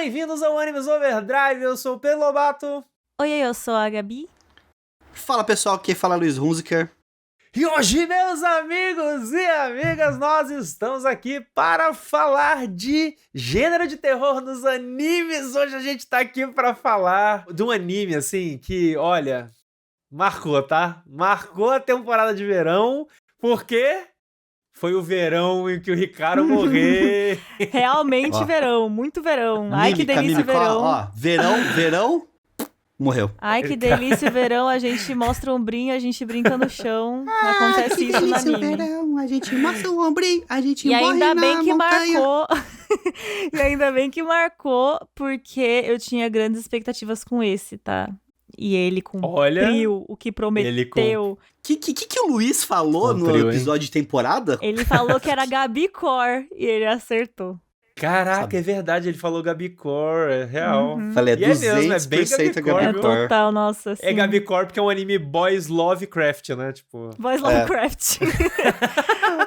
bem-vindos ao Animes Overdrive, eu sou o Pedro Lobato. Oi, eu sou a Gabi. Fala pessoal, aqui fala Luiz Hunziker. E hoje, meus amigos e amigas, nós estamos aqui para falar de gênero de terror nos animes. Hoje a gente tá aqui para falar de um anime, assim, que, olha, marcou, tá? Marcou a temporada de verão, porque foi o verão em que o Ricardo morreu. Realmente Ó. verão, muito verão. Ai, que delícia mímica, verão. Ó, verão, morreu. Ai, que delícia verão. A gente mostra o ombrinho, a gente brinca no chão. Acontece isso no anime. Verão, a gente mostra o ombrinho, a gente E morre ainda na bem que montanha. marcou. E ainda bem que marcou, porque eu tinha grandes expectativas com esse, tá? E ele cumpriu o que prometeu. Que o Luiz falou Cumpriu, no episódio de temporada? Ele falou que era Gabi Core e ele acertou. Caraca, é verdade, ele falou Gabicor, é real. Uhum. Falei, E é mesmo, é 200% bem Gabicor, É viu? total, nossa. Assim. É Gabicor porque é um anime Boys Lovecraft, né? Tipo... Boys Lovecraft.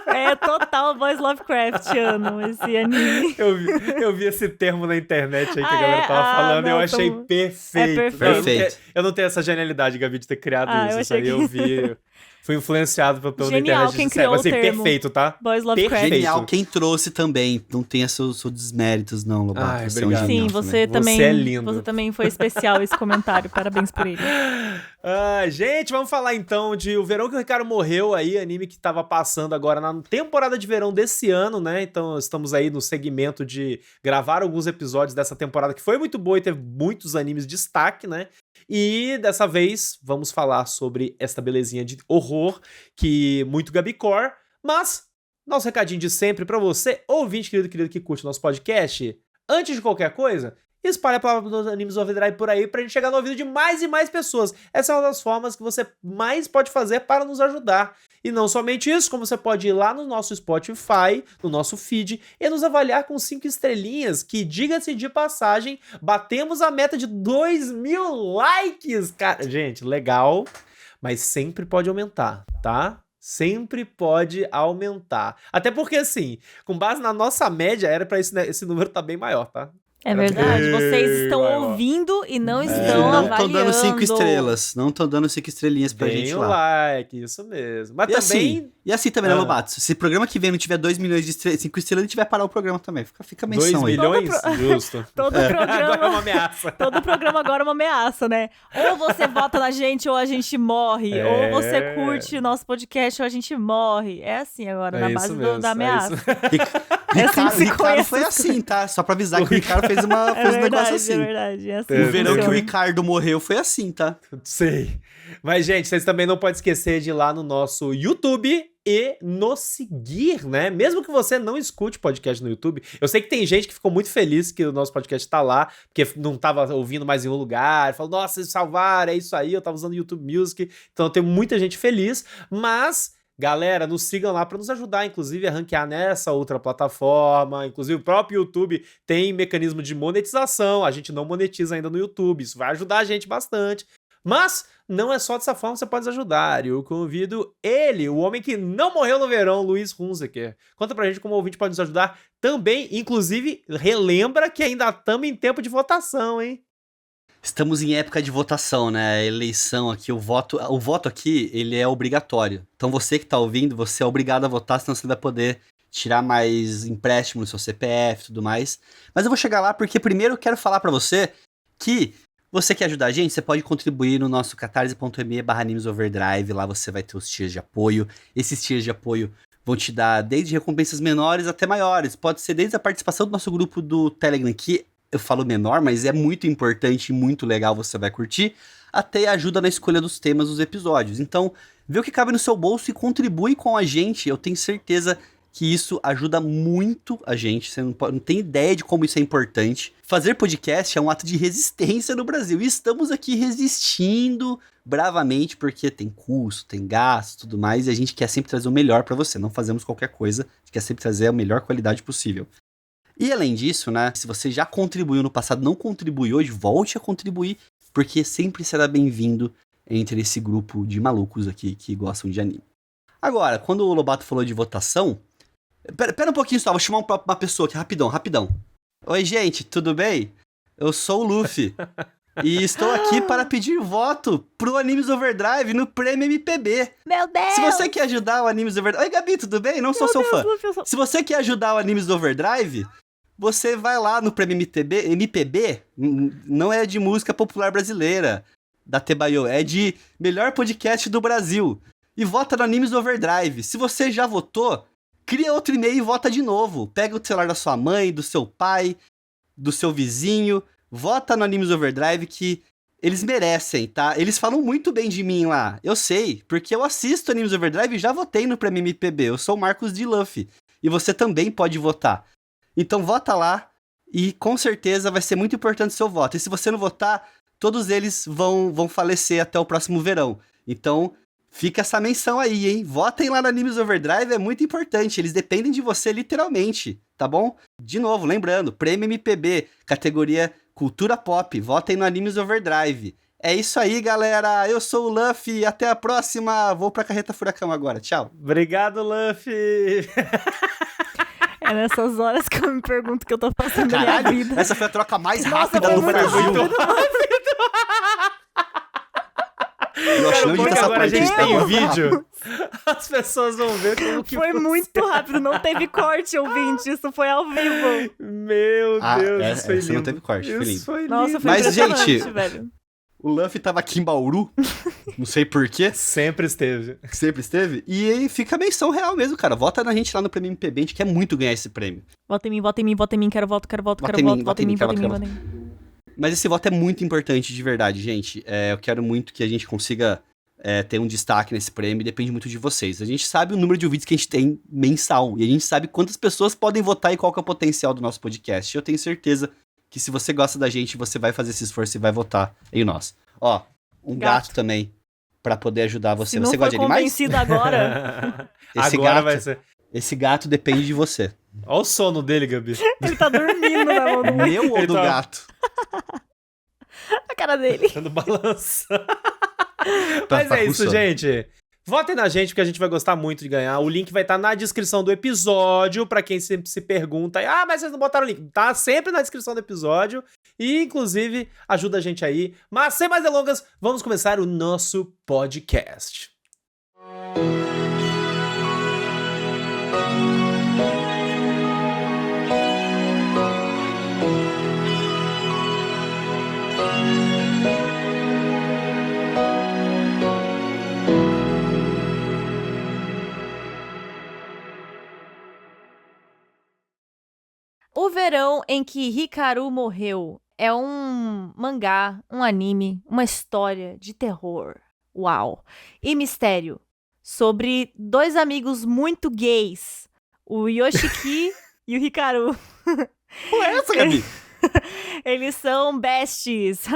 É total Boys Lovecraftiano esse anime. Eu vi esse termo na internet aí que a galera tava falando e eu achei perfeito. É perfeito. Eu não tenho essa genialidade, Gabi, de ter criado isso. Eu Isso aí achei eu vi. Fui influenciado pela Genial, internet. quem criou Mas, o termo. perfeito, tá? Boys Lovecraft. Perfeito. Genial quem trouxe também. Não tenha seus desméritos, não, Lobato. Ai, Você é um obrigado. genial Sim, também. você também. Você é lindo. Você também foi especial esse comentário. Parabéns por ele. Gente, vamos falar então de O Verão que o Ricardo Morreu aí, anime que tava passando agora na temporada de verão desse ano, né? Então estamos aí no segmento de gravar alguns episódios dessa temporada que foi muito boa e teve muitos animes de destaque, né? E dessa vez vamos falar sobre esta belezinha de horror que muito Gabicor, mas nosso recadinho de sempre pra você, ouvinte querido que curte o nosso podcast, antes de qualquer coisa, espalhe a palavra dos Animes Overdrive por aí pra gente chegar no ouvido de mais e mais pessoas. Essa é uma das formas que você mais pode fazer para nos ajudar. E não somente isso, como você pode ir lá no nosso Spotify, no nosso feed, e nos avaliar com 5 estrelinhas, que, diga-se de passagem, batemos a meta de 2.000 likes. Cara, gente, legal, mas sempre pode aumentar, tá? Sempre pode aumentar. Até porque, assim, com base na nossa média, era pra esse número tá bem maior, tá? É verdade. Vocês estão Vai lá. ouvindo e não estão Não avaliando. estão dando 5 estrelas. Não estão dando 5 estrelinhas pra Deem gente o lá. like, isso mesmo. Mas também... E assim também, né, Lobato? Se o programa que vem não tiver 2 milhões de 5 estrelas, a gente vai parar o programa também. Fica 2 menção aí. milhões? Justo. Todo Agora é uma programa. ameaça. Todo programa agora é uma ameaça, né? Ou você vota na gente ou a gente morre. É. Ou você curte o nosso podcast ou a gente morre. É assim agora, na base da ameaça. É assim que se Ricardo conhece. foi assim, tá? Só pra avisar que o Ricardo fez um negócio assim. É verdade. É assim O O verão que o funciona. Ricardo morreu foi assim, tá? Sei. Mas, gente, vocês também não podem esquecer de ir lá no nosso YouTube e nos seguir, né? Mesmo que você não escute podcast no YouTube, eu sei que tem gente que ficou muito feliz que o nosso podcast tá lá, porque não tava ouvindo mais em um lugar, falou, nossa, eles salvaram, é isso aí, eu tava usando o YouTube Music, então tem muita gente feliz, mas... Galera, nos sigam lá para nos ajudar, inclusive, a ranquear nessa outra plataforma. Inclusive, o próprio YouTube tem mecanismo de monetização. A gente não monetiza ainda no YouTube. Isso vai ajudar a gente bastante. Mas não é só dessa forma que você pode nos ajudar. Eu convido ele, o homem que não morreu no verão, Luiz Hunziker. Conta pra gente como o ouvinte pode nos ajudar também. Inclusive, relembra que ainda estamos em tempo de votação, hein? Estamos em época de votação, né? A eleição aqui, o voto aqui, ele é obrigatório. Então você que tá ouvindo, você é obrigado a votar, senão você vai poder tirar mais empréstimo no seu CPF e tudo mais. Mas eu vou chegar lá porque primeiro eu quero falar pra você que você quer ajudar a gente, você pode contribuir no nosso catarse.me/animesoverdrive, lá você vai ter os tiers de apoio. Esses tiers de apoio vão te dar desde recompensas menores até maiores. Pode ser desde a participação do nosso grupo do Telegram, que eu falo menor, mas é muito importante e muito legal, você vai curtir, até ajuda na escolha dos temas dos episódios. Então, vê o que cabe no seu bolso e contribui com a gente. Eu tenho certeza que isso ajuda muito a gente. Você não tem ideia de como isso é importante. Fazer podcast é um ato de resistência no Brasil. E estamos aqui resistindo bravamente, porque tem custo, tem gasto e tudo mais. E a gente quer sempre trazer o melhor pra você. Não fazemos qualquer coisa. A gente quer sempre trazer a melhor qualidade possível. E além disso, né, se você já contribuiu no passado, não contribui hoje, volte a contribuir, porque sempre será bem-vindo entre esse grupo de malucos aqui que gostam de anime. Agora, quando o Lobato falou de votação... Pera um pouquinho só, vou chamar uma pessoa aqui, rapidão. Oi, gente, tudo bem? Eu sou o Luffy. E estou aqui para pedir voto pro Animes Overdrive no Prêmio MPB. Meu Deus! Se você quer ajudar o Animes Overdrive... Oi, Gabi, tudo bem? Não sou seu fã. Se você quer ajudar o Animes Overdrive, você vai lá no Prêmio MPB, não é de música popular brasileira, da Tebayo, é de melhor podcast do Brasil. E vota no Animes Overdrive. Se você já votou, cria outro e-mail e vota de novo. Pega o celular da sua mãe, do seu pai, do seu vizinho... Vota no Animes Overdrive que eles merecem, tá? Eles falam muito bem de mim lá. Eu sei, porque eu assisto Animes Overdrive e já votei no Prêmio MPB. Eu sou o Marcos de Luffy. E você também pode votar. Então vota lá e com certeza vai ser muito importante o seu voto. E se você não votar, todos eles vão falecer até o próximo verão. Então fica essa menção aí, hein? Votem lá no Animes Overdrive, é muito importante. Eles dependem de você literalmente, tá bom? De novo, lembrando, Prêmio MPB, categoria Cultura Pop, votem no Animes Overdrive. É isso aí, galera. Eu sou o Luffy. Até a próxima. Vou pra Carreta Furacão agora. Tchau. Obrigado, Luffy. É nessas horas que eu me pergunto o que eu tô fazendo na minha vida. Essa foi a troca mais rápida do Brasil. Eu acho que agora a gente tem vídeo. As pessoas vão ver como que foi muito rápido, não teve corte, ouvinte. Isso foi ao vivo. Meu Deus, isso foi lindo. Não teve corte, foi lindo. Foi Nossa, foi Mas, gente, velho. O Luffy tava aqui em Bauru, não sei porquê. Sempre esteve. E aí fica a menção real mesmo, cara. Vota na gente lá no Prêmio MPB, a gente quer muito ganhar esse prêmio. Vota em mim, vota em mim, vota em mim, quero voto. Mas esse voto é muito importante, de verdade, gente. Eu quero muito que a gente consiga ter um destaque nesse prêmio, depende muito de vocês. A gente sabe o número de ouvintes que a gente tem mensal, e a gente sabe quantas pessoas podem votar e qual que é o potencial do nosso podcast. Eu tenho certeza que se você gosta da gente, você vai fazer esse esforço e vai votar em nós. Ó, um gato também, pra poder ajudar você. Você gosta de animais? Convencido agora. Esse gato depende de você. Olha o sono dele, Gabi. Ele tá dormindo na mão do meu ou do gato? A cara dele. Dando balança. Mas é isso, gente. Votem na gente, porque a gente vai gostar muito de ganhar. O link vai estar na descrição do episódio, pra quem sempre se pergunta. Mas vocês não botaram o link. Tá sempre na descrição do episódio. E, inclusive, ajuda a gente aí. Mas, sem mais delongas, vamos começar o nosso podcast. O Verão em que Hikaru Morreu é um mangá, um anime, uma história de terror, uau, e mistério sobre dois amigos muito gays, o Yoshiki e o Hikaru. Qual é essa, Gabi? Eles são besties,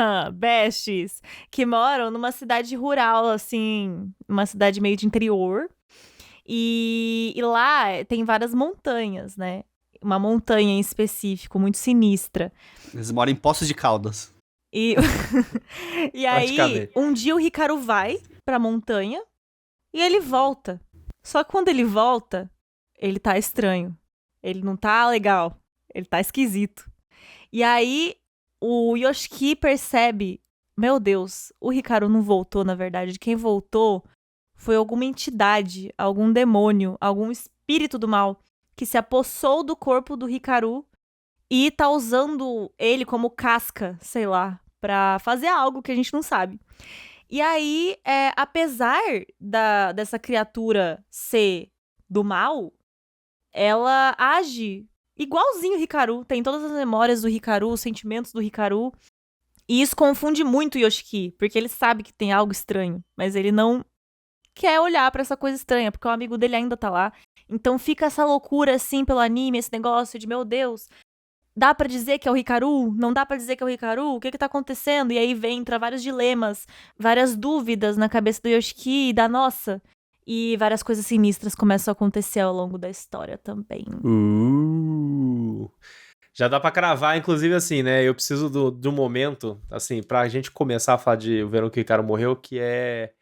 que moram numa cidade rural, assim, uma cidade meio de interior, e lá tem várias montanhas, né? Uma montanha em específico, muito sinistra. Eles moram em Poços de Caldas. E aí, um dia o Hikaru vai pra montanha e ele volta. Só que quando ele volta, ele tá estranho. Ele não tá legal. Ele tá esquisito. E aí, o Yoshiki percebe, meu Deus, o Hikaru não voltou, na verdade. Quem voltou foi alguma entidade, algum demônio, algum espírito do mal que se apossou do corpo do Hikaru e tá usando ele como casca, sei lá, pra fazer algo que a gente não sabe. E aí, apesar dessa criatura ser do mal, ela age igualzinho o Hikaru, tem todas as memórias do Hikaru, os sentimentos do Hikaru, e isso confunde muito o Yoshiki, porque ele sabe que tem algo estranho, mas ele não quer olhar pra essa coisa estranha, porque o amigo dele ainda tá lá. Então fica essa loucura, assim, pelo anime, esse negócio de, meu Deus, dá pra dizer que é o Hikaru? Não dá pra dizer que é o Hikaru? O que tá acontecendo? E aí entra vários dilemas, várias dúvidas na cabeça do Yoshiki e da nossa. E várias coisas sinistras começam a acontecer ao longo da história também. Já dá pra cravar, inclusive, assim, né? Eu preciso do momento, assim, pra gente começar a falar de O Verão que o Hikaru Morreu, que é...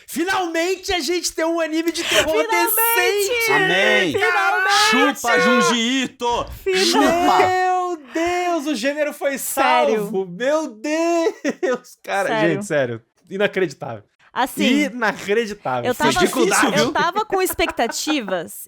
Finalmente a gente tem um anime de terror decente! Amém! Finalmente! Chupa, Junji Ito! Chupa! Meu Deus, o gênero foi Sério? salvo! Meu Deus! Cara, Sério? gente, sério. Inacreditável. Assim, Inacreditável. eu tava, Foi difícil, viu? eu tava com expectativas,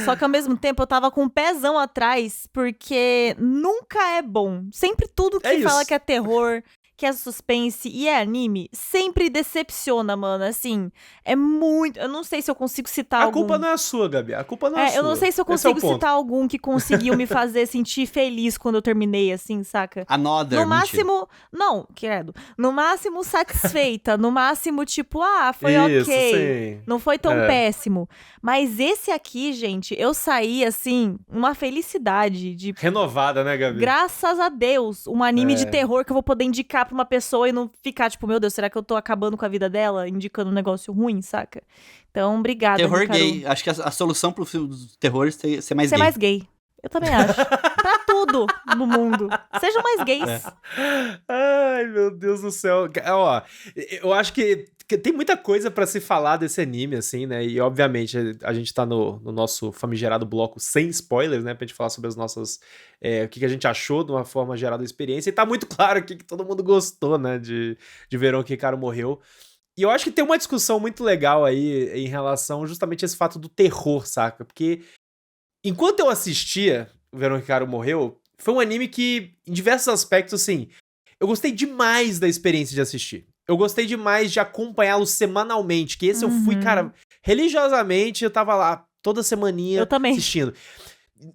só que ao mesmo tempo eu tava com um pezão atrás, porque nunca é bom. Sempre tudo que É fala isso. que é terror, que é suspense e é anime, sempre decepciona, mano. Assim, é muito... Eu não sei se eu consigo citar A algum... culpa não é sua, Gabi. A culpa não é sua. eu não sei se eu Esse é o consigo ponto. citar algum que conseguiu me fazer sentir feliz quando eu terminei, assim, saca? Another, No mentira. máximo... Não, credo. No máximo satisfeita. No máximo, tipo, foi Isso, ok. sim. Não foi tão É. péssimo. Mas esse aqui, gente, eu saí, assim, uma felicidade de... Renovada, né, Gabi? Graças a Deus, um anime de É. terror que eu vou poder indicar pra uma pessoa e não ficar, tipo, meu Deus, será que eu tô acabando com a vida dela? Indicando um negócio ruim, saca? Então, obrigada, Terror Hikaru. gay. Acho que a solução pro filme dos terrores é ser mais Ser gay. mais gay. Eu também acho. Pra tudo no mundo. Sejam mais gays. Ai, meu Deus do céu. Ó, eu acho que tem muita coisa pra se falar desse anime, assim, né? E, obviamente, a gente tá no nosso famigerado bloco sem spoilers, né? Pra gente falar sobre as nossas... o que a gente achou de uma forma geral da experiência. E tá muito claro aqui que todo mundo gostou, né? De Verão que Hikaru morreu. E eu acho que tem uma discussão muito legal aí em relação justamente a esse fato do terror, saca? Porque enquanto eu assistia o Verão que Hikaru morreu, foi um anime que, em diversos aspectos, assim, eu gostei demais da experiência de assistir. Eu gostei demais de acompanhá-lo semanalmente, que esse eu fui, cara, religiosamente, eu tava lá toda semaninha Eu também. assistindo.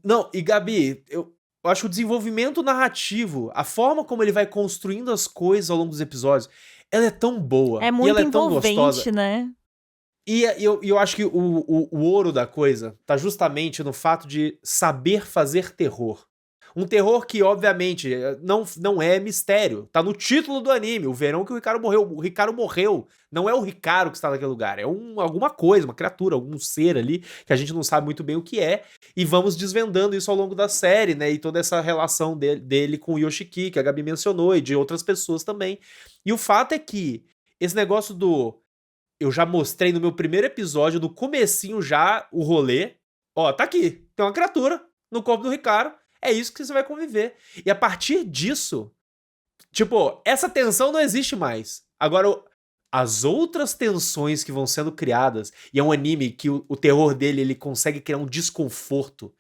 Não, e Gabi, eu acho que o desenvolvimento narrativo, a forma como ele vai construindo as coisas ao longo dos episódios, ela é tão boa. É e muito ela é tão gostosa. envolvente, né? E eu acho que o ouro da coisa tá justamente no fato de saber fazer terror. Um terror que, obviamente, não é mistério. Tá no título do anime, o verão que o Hikaru morreu. O Hikaru morreu. Não é o Hikaru que está naquele lugar. É alguma coisa, uma criatura, algum ser ali, que a gente não sabe muito bem o que é. E vamos desvendando isso ao longo da série, né? E toda essa relação dele com o Yoshiki, que a Gabi mencionou, e de outras pessoas também. E o fato é que esse negócio do... Eu já mostrei no meu primeiro episódio, no comecinho já, o rolê. Ó, tá aqui. Tem uma criatura no corpo do Hikaru. É isso que você vai conviver. E a partir disso, tipo, essa tensão não existe mais. Agora, as outras tensões que vão sendo criadas, e é um anime que o terror dele, ele consegue criar um desconforto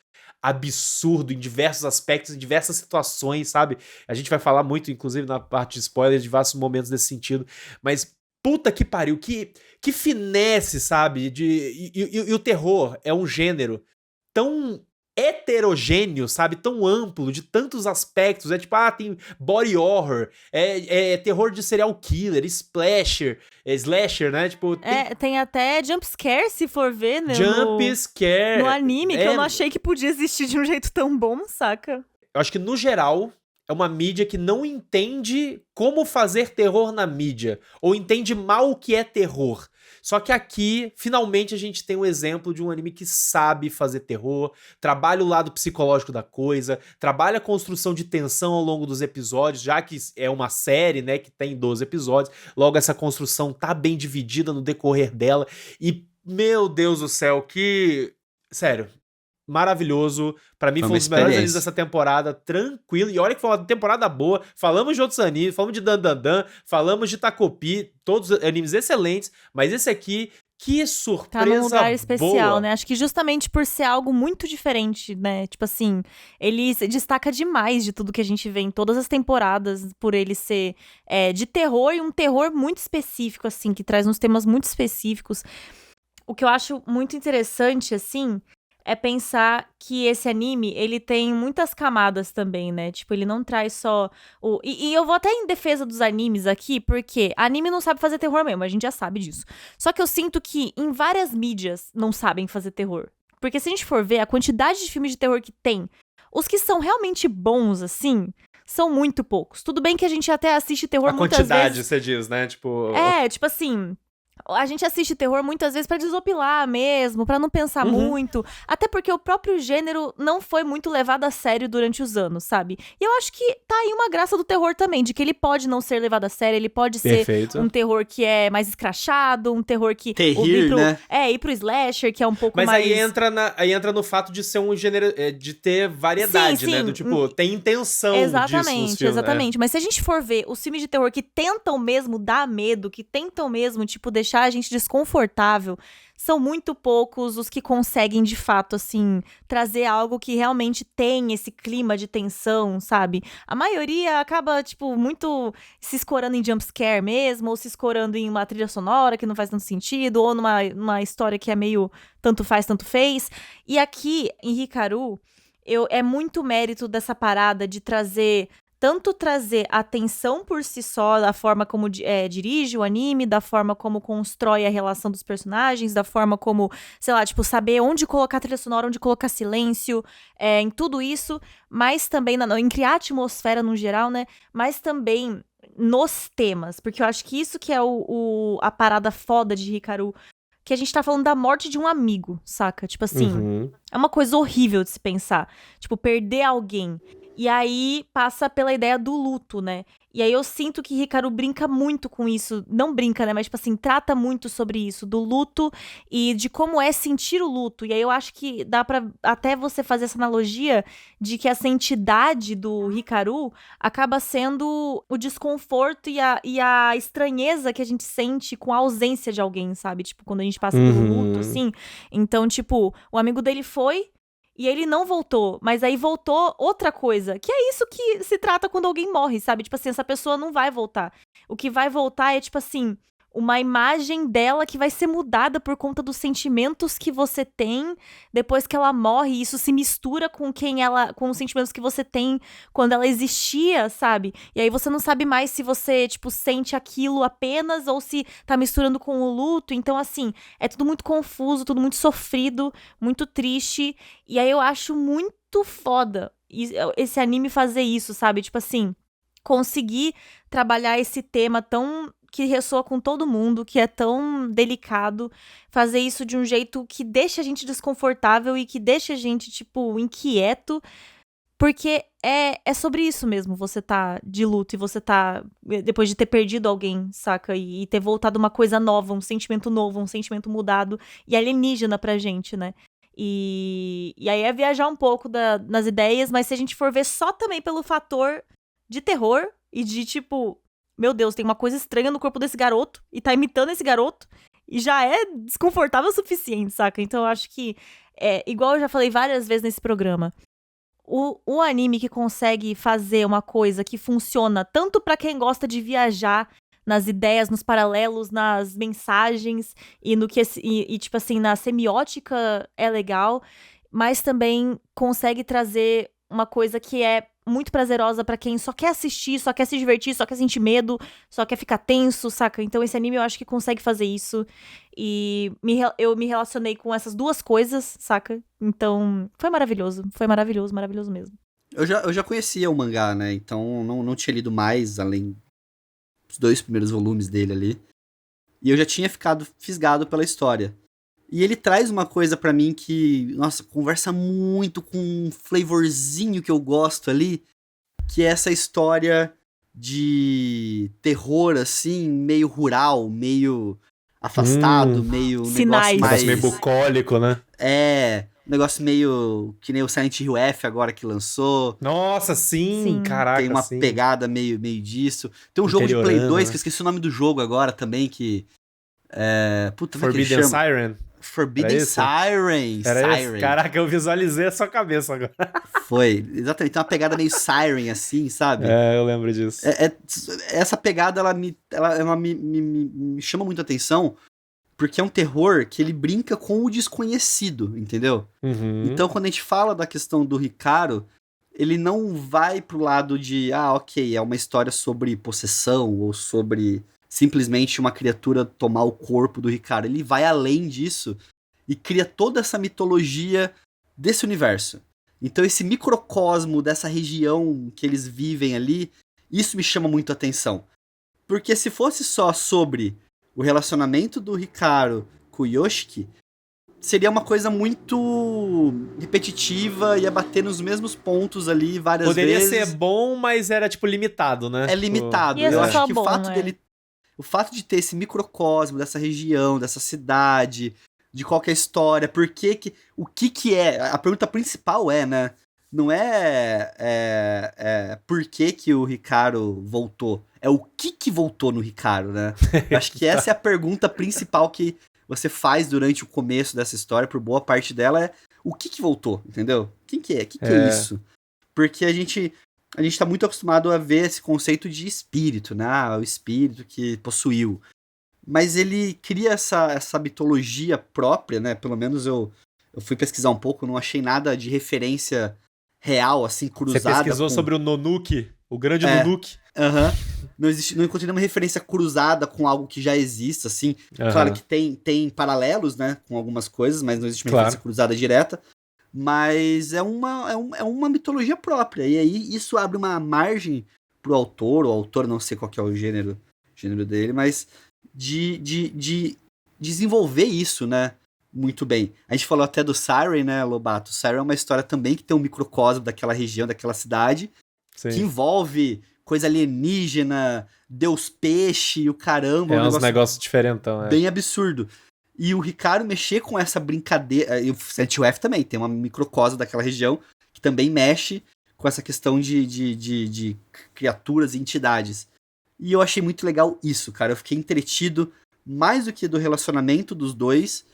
absurdo em diversos aspectos, em diversas situações, sabe? A gente vai falar muito, inclusive, na parte de spoilers, de diversos momentos desse sentido, mas puta que pariu, que finesse, sabe? E o terror é um gênero tão heterogêneo, sabe? Tão amplo, de tantos aspectos. É tipo, tem body horror, é terror de serial killer, slasher, né? Tipo, tem até jump scare, se for ver, né? Jump scare. No anime, que eu não achei que podia existir de um jeito tão bom, saca? Eu acho que, no geral, é uma mídia que não entende como fazer terror na mídia, ou entende mal o que é terror. Só que aqui, finalmente, a gente tem um exemplo de um anime que sabe fazer terror, trabalha o lado psicológico da coisa, trabalha a construção de tensão ao longo dos episódios, já que é uma série, né, que tem 12 episódios, logo essa construção tá bem dividida no decorrer dela, e, meu Deus do céu, sério, maravilhoso. Pra mim foi um dos melhores animes dessa temporada, tranquilo. E olha que foi uma temporada boa. Falamos de outros animes, falamos de Dandandan, falamos de Takopi, todos animes excelentes, mas esse aqui, que surpresa boa. Tá num lugar especial, né? Acho que justamente por ser algo muito diferente, né? Tipo assim, ele se destaca demais de tudo que a gente vê em todas as temporadas, por ele ser de terror, e um terror muito específico, assim, que traz uns temas muito específicos. O que eu acho muito interessante, assim, é pensar que esse anime, ele tem muitas camadas também, né? Tipo, ele não traz só o... E eu vou até em defesa dos animes aqui, porque anime não sabe fazer terror mesmo, a gente já sabe disso. Só que eu sinto que em várias mídias não sabem fazer terror. Porque se a gente for ver a quantidade de filmes de terror que tem, os que são realmente bons, assim, são muito poucos. Tudo bem que a gente até assiste terror muitas vezes... A quantidade, você diz, né? Tipo... tipo assim... A gente assiste terror muitas vezes pra desopilar mesmo, pra não pensar muito. Até porque o próprio gênero não foi muito levado a sério durante os anos, sabe? E eu acho que tá aí uma graça do terror também, de que ele pode não ser levado a sério, ele pode ser um terror que é mais escrachado, um terror que... né? Ir pro slasher, que é um pouco mais... Mas aí entra no fato de ser um gênero, de ter variedade, né? Do tipo, tem intenção disso nos filmes. Exatamente. Mas se a gente for ver os filmes de terror que tentam mesmo dar medo, que tentam mesmo, tipo, deixar a gente desconfortável, são muito poucos os que conseguem, de fato, assim, trazer algo que realmente tem esse clima de tensão, sabe? A maioria acaba, tipo, muito se escorando em jumpscare mesmo, ou se escorando em uma trilha sonora que não faz tanto sentido, ou numa história que é meio tanto faz, tanto fez. E aqui, em Hikaru, é muito mérito dessa parada de trazer a tensão por si só, da forma como dirige o anime, da forma como constrói a relação dos personagens, da forma como, sei lá, tipo, saber onde colocar trilha sonora, onde colocar silêncio, em tudo isso, mas também em criar atmosfera no geral, né? Mas também nos temas, porque eu acho que isso que é a parada foda de Hikaru, que a gente tá falando da morte de um amigo, saca? Tipo assim, é uma coisa horrível de se pensar. Tipo, perder alguém. E aí passa pela ideia do luto, né? E aí eu sinto que Hikaru brinca muito com isso. Não brinca, né? Mas, tipo assim, trata muito sobre isso. Do luto e de como é sentir o luto. E aí eu acho que dá pra até você fazer essa analogia de que essa entidade do Hikaru acaba sendo o desconforto e a estranheza que a gente sente com a ausência de alguém, sabe? Tipo, quando a gente passa pelo luto, assim. Então, tipo, o amigo dele foi... E ele não voltou, mas aí voltou outra coisa. Que é isso que se trata quando alguém morre, sabe? Tipo assim, essa pessoa não vai voltar. O que vai voltar é, tipo assim, uma imagem dela que vai ser mudada por conta dos sentimentos que você tem depois que ela morre. E isso se mistura com com os sentimentos que você tem quando ela existia, sabe? E aí você não sabe mais se você, tipo, sente aquilo apenas ou se tá misturando com o luto. Então, assim, é tudo muito confuso, tudo muito sofrido, muito triste. E aí eu acho muito foda esse anime fazer isso, sabe? Tipo assim, conseguir trabalhar esse tema tão... que ressoa com todo mundo, que é tão delicado, fazer isso de um jeito que deixa a gente desconfortável e que deixa a gente, tipo, inquieto, porque é sobre isso mesmo, você tá de luto e você tá, depois de ter perdido alguém, saca? E ter voltado uma coisa nova, um sentimento novo, um sentimento mudado e alienígena pra gente, né? E aí é viajar um pouco nas ideias, mas se a gente for ver só também pelo fator de terror e de, tipo... Meu Deus, tem uma coisa estranha no corpo desse garoto e tá imitando esse garoto e já é desconfortável o suficiente, saca? Então eu acho que, igual eu já falei várias vezes nesse programa, o anime que consegue fazer uma coisa que funciona tanto pra quem gosta de viajar nas ideias, nos paralelos, nas mensagens e no que tipo assim, na semiótica é legal, mas também consegue trazer uma coisa que é muito prazerosa pra quem só quer assistir, só quer se divertir, só quer sentir medo, só quer ficar tenso, saca? Então esse anime eu acho que consegue fazer isso. E eu me relacionei com essas duas coisas, saca? Então foi maravilhoso, maravilhoso mesmo. Eu já conhecia o mangá, né? Então não tinha lido mais, além dos 2 primeiros volumes dele ali. E eu já tinha ficado fisgado pela história. E ele traz uma coisa pra mim que, nossa, conversa muito com um flavorzinho que eu gosto ali, que é essa história de terror, assim, meio rural, meio afastado, meio um Sinais. negócio mais... meio bucólico, né? Um negócio meio que nem o Silent Hill F agora que lançou. Nossa, sim. Caraca, tem uma pegada meio disso. Tem um jogo de Play 2, que eu esqueci o nome do jogo agora também, que... Puta, Forbidden Siren? Forbidden Siren. Caraca, eu visualizei a sua cabeça agora. Foi, exatamente. Tem uma pegada meio Siren, assim, sabe? Eu lembro disso. Essa pegada, ela me chama muito a atenção, porque é um terror que ele brinca com o desconhecido, entendeu? Então, quando a gente fala da questão do Hikaru, ele não vai pro lado de, ok, é uma história sobre possessão, ou sobre... simplesmente uma criatura tomar o corpo do Hikaru. Ele vai além disso e cria toda essa mitologia desse universo. Então esse microcosmo dessa região que eles vivem ali, isso me chama muito a atenção. Porque se fosse só sobre o relacionamento do Hikaru com o Yoshiki seria uma coisa muito repetitiva, ia bater nos mesmos pontos ali várias Poderia vezes. Poderia ser bom, mas era, tipo, limitado, né? É limitado. Eu acho que o fato de ter esse microcosmo dessa região, dessa cidade, de qualquer história, o que é, a pergunta principal é, né, não é por que o Hikaru voltou, é o que voltou no Hikaru, né? Eu acho que essa é a pergunta principal que você faz durante o começo dessa história, por boa parte dela, é o que voltou, entendeu? Quem que é? O que é isso? Porque a gente tá muito acostumado a ver esse conceito de espírito, né? O espírito que possuiu. Mas ele cria essa mitologia própria, né? Pelo menos eu fui pesquisar um pouco, não achei nada de referência real, assim, cruzada. Você pesquisou sobre o Nonuki, o grande Nonuki? Não encontrei nenhuma referência cruzada com algo que já existe, assim. Claro que tem paralelos, né? Com algumas coisas, mas não existe uma referência cruzada direta. Mas é uma mitologia própria. E aí isso abre uma margem pro autor, o autor, não sei qual que é o gênero dele, mas de desenvolver isso, né? Muito bem. A gente falou até do Siren, né, Lobato? Siren é uma história também que tem um microcosmo daquela região, daquela cidade, que envolve coisa alienígena, deus peixe e o caramba. Uns negócios diferentão, bem absurdo. E o Hikaru mexer com essa brincadeira, e o Silent Hill F também, tem uma microcosmo daquela região, que também mexe com essa questão de criaturas e entidades. E eu achei muito legal isso, cara. Eu fiquei entretido mais do que do relacionamento dos dois,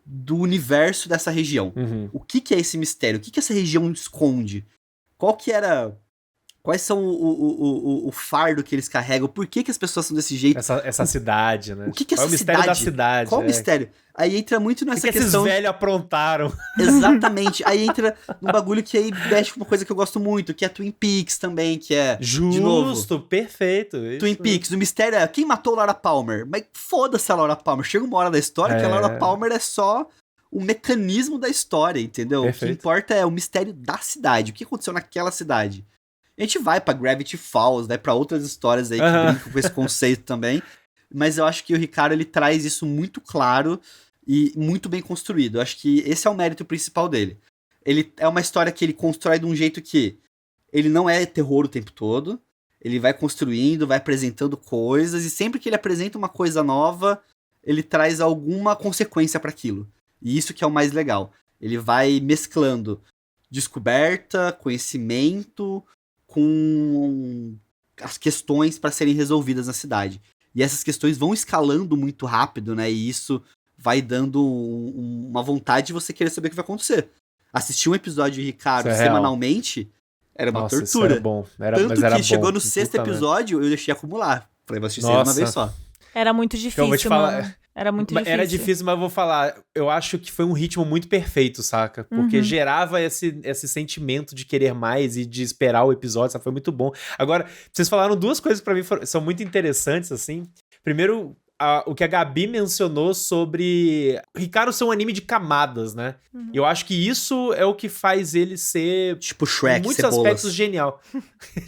do universo dessa região. O que é esse mistério? O que essa região esconde? Quais são o fardo que eles carregam? Por que as pessoas são desse jeito? Essa cidade, né? O que é essa cidade? Qual é o mistério da cidade? Qual o mistério? Aí entra muito nessa questão... O que esses velhos aprontaram? Exatamente. Aí entra num bagulho que aí mexe com uma coisa que eu gosto muito, que é Twin Peaks também, que é... Justo, perfeito. Twin Peaks, o mistério é quem matou Laura Palmer? Mas foda-se a Laura Palmer. Chega uma hora da história que a Laura Palmer é só o mecanismo da história, entendeu? Perfeito. O que importa é o mistério da cidade. O que aconteceu naquela cidade? A gente vai pra Gravity Falls, vai pra outras histórias aí que brincam com esse conceito também. Mas eu acho que o Hikaru, ele traz isso muito claro e muito bem construído. Eu acho que esse é o mérito principal dele. Ele é uma história que ele constrói de um jeito que ele não é terror o tempo todo. Ele vai construindo, vai apresentando coisas, e sempre que ele apresenta uma coisa nova, ele traz alguma consequência para aquilo. E isso que é o mais legal. Ele vai mesclando descoberta, conhecimento, com as questões para serem resolvidas na cidade. E essas questões vão escalando muito rápido, né? E isso vai dando uma vontade de você querer saber o que vai acontecer. Assistir um episódio de Hikaru semanalmente era uma tortura. Isso era bom. Tanto que chegou no sexto episódio, eu deixei acumular. Falei, vou assistir uma vez só. Era muito difícil, vou te falar, mano. Era muito difícil. Era difícil, mas eu vou falar, eu acho que foi um ritmo muito perfeito, saca? Porque gerava esse sentimento de querer mais e de esperar o episódio, sabe? Foi muito bom. Agora, vocês falaram duas coisas pra mim são muito interessantes, assim. Primeiro, o que a Gabi mencionou sobre Hikaru ser um anime de camadas, né? Eu acho que isso é o que faz ele ser, tipo, Shrek, em muitos aspectos, genial.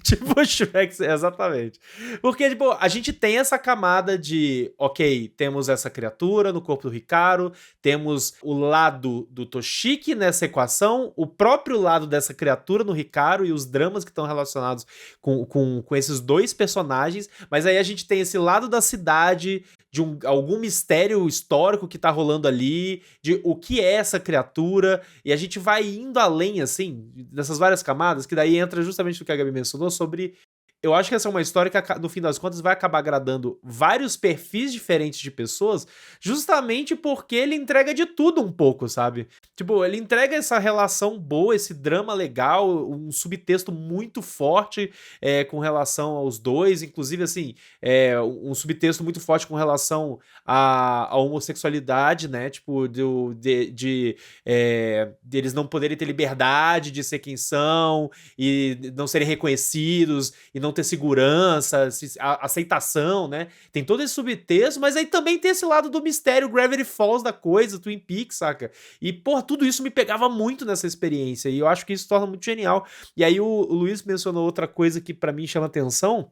Tipo Shrek, exatamente. Porque, tipo, a gente tem essa camada de, ok, temos essa criatura no corpo do Hikaru, temos o lado do Toshiki nessa equação, o próprio lado dessa criatura no Hikaru e os dramas que estão relacionados com esses dois personagens, mas aí a gente tem esse lado da cidade, de algum mistério histórico que tá rolando ali, de o que é essa criatura, e a gente vai indo além, assim, dessas várias camadas, que daí entra justamente o que a Gabi mencionou sobre... Eu acho que essa é uma história que, no fim das contas, vai acabar agradando vários perfis diferentes de pessoas, justamente porque ele entrega de tudo um pouco, sabe? Tipo, ele entrega essa relação boa, esse drama legal, um subtexto muito forte com relação aos dois, inclusive, assim, um subtexto muito forte com relação à homossexualidade, né? Tipo, de eles não poderem ter liberdade de ser quem são, e não serem reconhecidos, e não ter segurança, aceitação, né? Tem todo esse subtexto, mas aí também tem esse lado do mistério Gravity Falls da coisa, Twin Peaks, saca? E, porra, tudo isso me pegava muito nessa experiência, e eu acho que isso torna muito genial. E aí o Luiz mencionou outra coisa que pra mim chama atenção,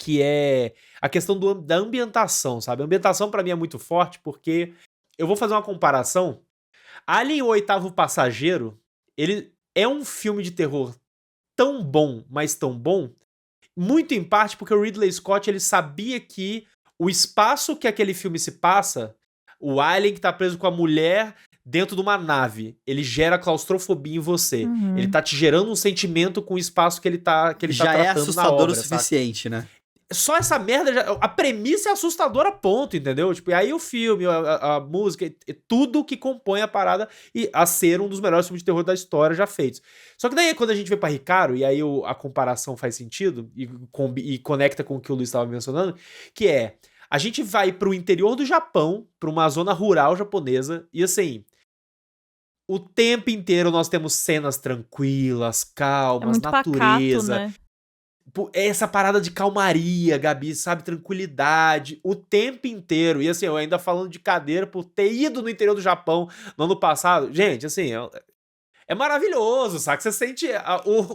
que é a questão da ambientação, sabe? A ambientação pra mim é muito forte porque eu vou fazer uma comparação. Alien, o Oitavo Passageiro, ele é um filme de terror tão bom, mas tão bom, muito em parte porque o Ridley Scott ele sabia que o espaço que aquele filme se passa, o alien que tá preso com a mulher dentro de uma nave, ele gera claustrofobia em você. Ele tá te gerando um sentimento com o espaço que ele tá já tratando é assustador na obra, o suficiente, né? Só essa merda, a premissa é assustadora, ponto, entendeu? Tipo, e aí o filme, a música, tudo que compõe a parada e a ser um dos melhores filmes de terror da história já feitos. Só que daí quando a gente vê pra Hikaru, e aí a comparação faz sentido e conecta com o que o Luiz estava mencionando, que é, a gente vai pro interior do Japão, pra uma zona rural japonesa, e assim, o tempo inteiro nós temos cenas tranquilas, calmas, muito natureza. Pacato, né? Essa parada de calmaria, Gabi, sabe? Tranquilidade, o tempo inteiro. E assim, eu ainda falando de cadeira por ter ido no interior do Japão no ano passado. Gente, assim, é maravilhoso, sabe? Você sente.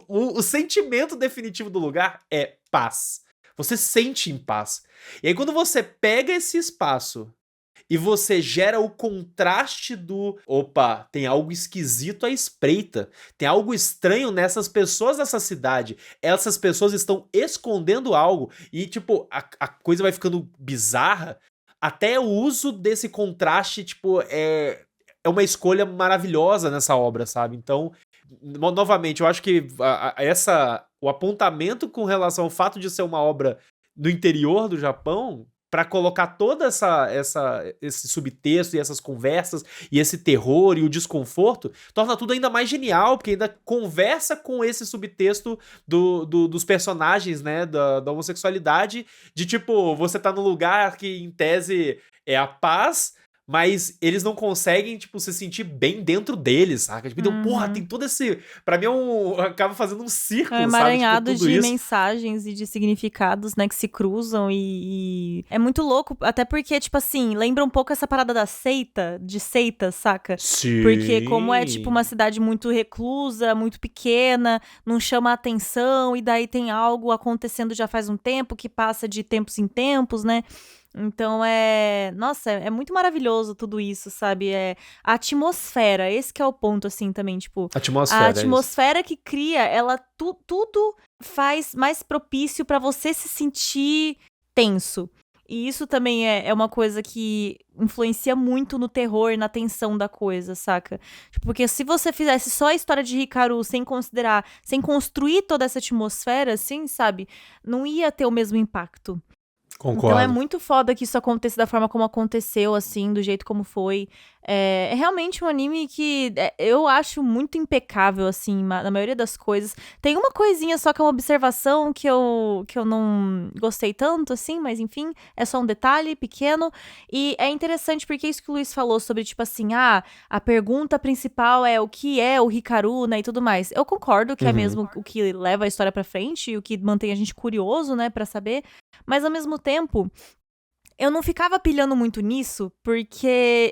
O sentimento definitivo do lugar é paz. Você sente em paz. E aí, quando você pega esse espaço e você gera o contraste do opa, tem algo esquisito à espreita, tem algo estranho nessas pessoas dessa cidade, essas pessoas estão escondendo algo, e tipo, a coisa vai ficando bizarra, até o uso desse contraste, tipo, é uma escolha maravilhosa nessa obra, sabe? Então, novamente, eu acho que o apontamento com relação ao fato de ser uma obra do interior do Japão, pra colocar toda esse subtexto e essas conversas e esse terror e o desconforto, torna tudo ainda mais genial, porque ainda conversa com esse subtexto dos personagens, né, da homossexualidade, de tipo, você tá num lugar que em tese é a paz, mas eles não conseguem, tipo, se sentir bem dentro deles, saca? Tipo, então, porra, tem todo esse... Pra mim acaba fazendo um círculo, É um emaranhado sabe? Tipo, de isso. mensagens e de significados, né, que se cruzam e... É muito louco, até porque, tipo assim, lembra um pouco essa parada da seita, saca? Sim. Porque como é, tipo, uma cidade muito reclusa, muito pequena, não chama atenção, e daí tem algo acontecendo já faz um tempo, que passa de tempos em tempos, né? Então nossa, é muito maravilhoso tudo isso, sabe? A atmosfera, esse que é o ponto, assim, também, tipo... A atmosfera que cria, ela tudo faz mais propício pra você se sentir tenso. E isso também é uma coisa que influencia muito no terror e na tensão da coisa, saca? Tipo, porque se você fizesse só a história de Hikaru sem considerar, sem construir toda essa atmosfera, assim, sabe? Não ia ter o mesmo impacto. Concordo. Então é muito foda que isso aconteça da forma como aconteceu, assim, do jeito como foi. É realmente um anime que eu acho muito impecável, assim, na maioria das coisas. Tem uma coisinha só que é uma observação que eu não gostei tanto, assim, mas enfim, é só um detalhe pequeno. E é interessante porque isso que o Luiz falou sobre, tipo assim, a pergunta principal é o que é o Hikaru, né, e tudo mais. Eu concordo que é mesmo o que leva a história pra frente e o que mantém a gente curioso, né, pra saber. Mas ao mesmo tempo, eu não ficava pilhando muito nisso, porque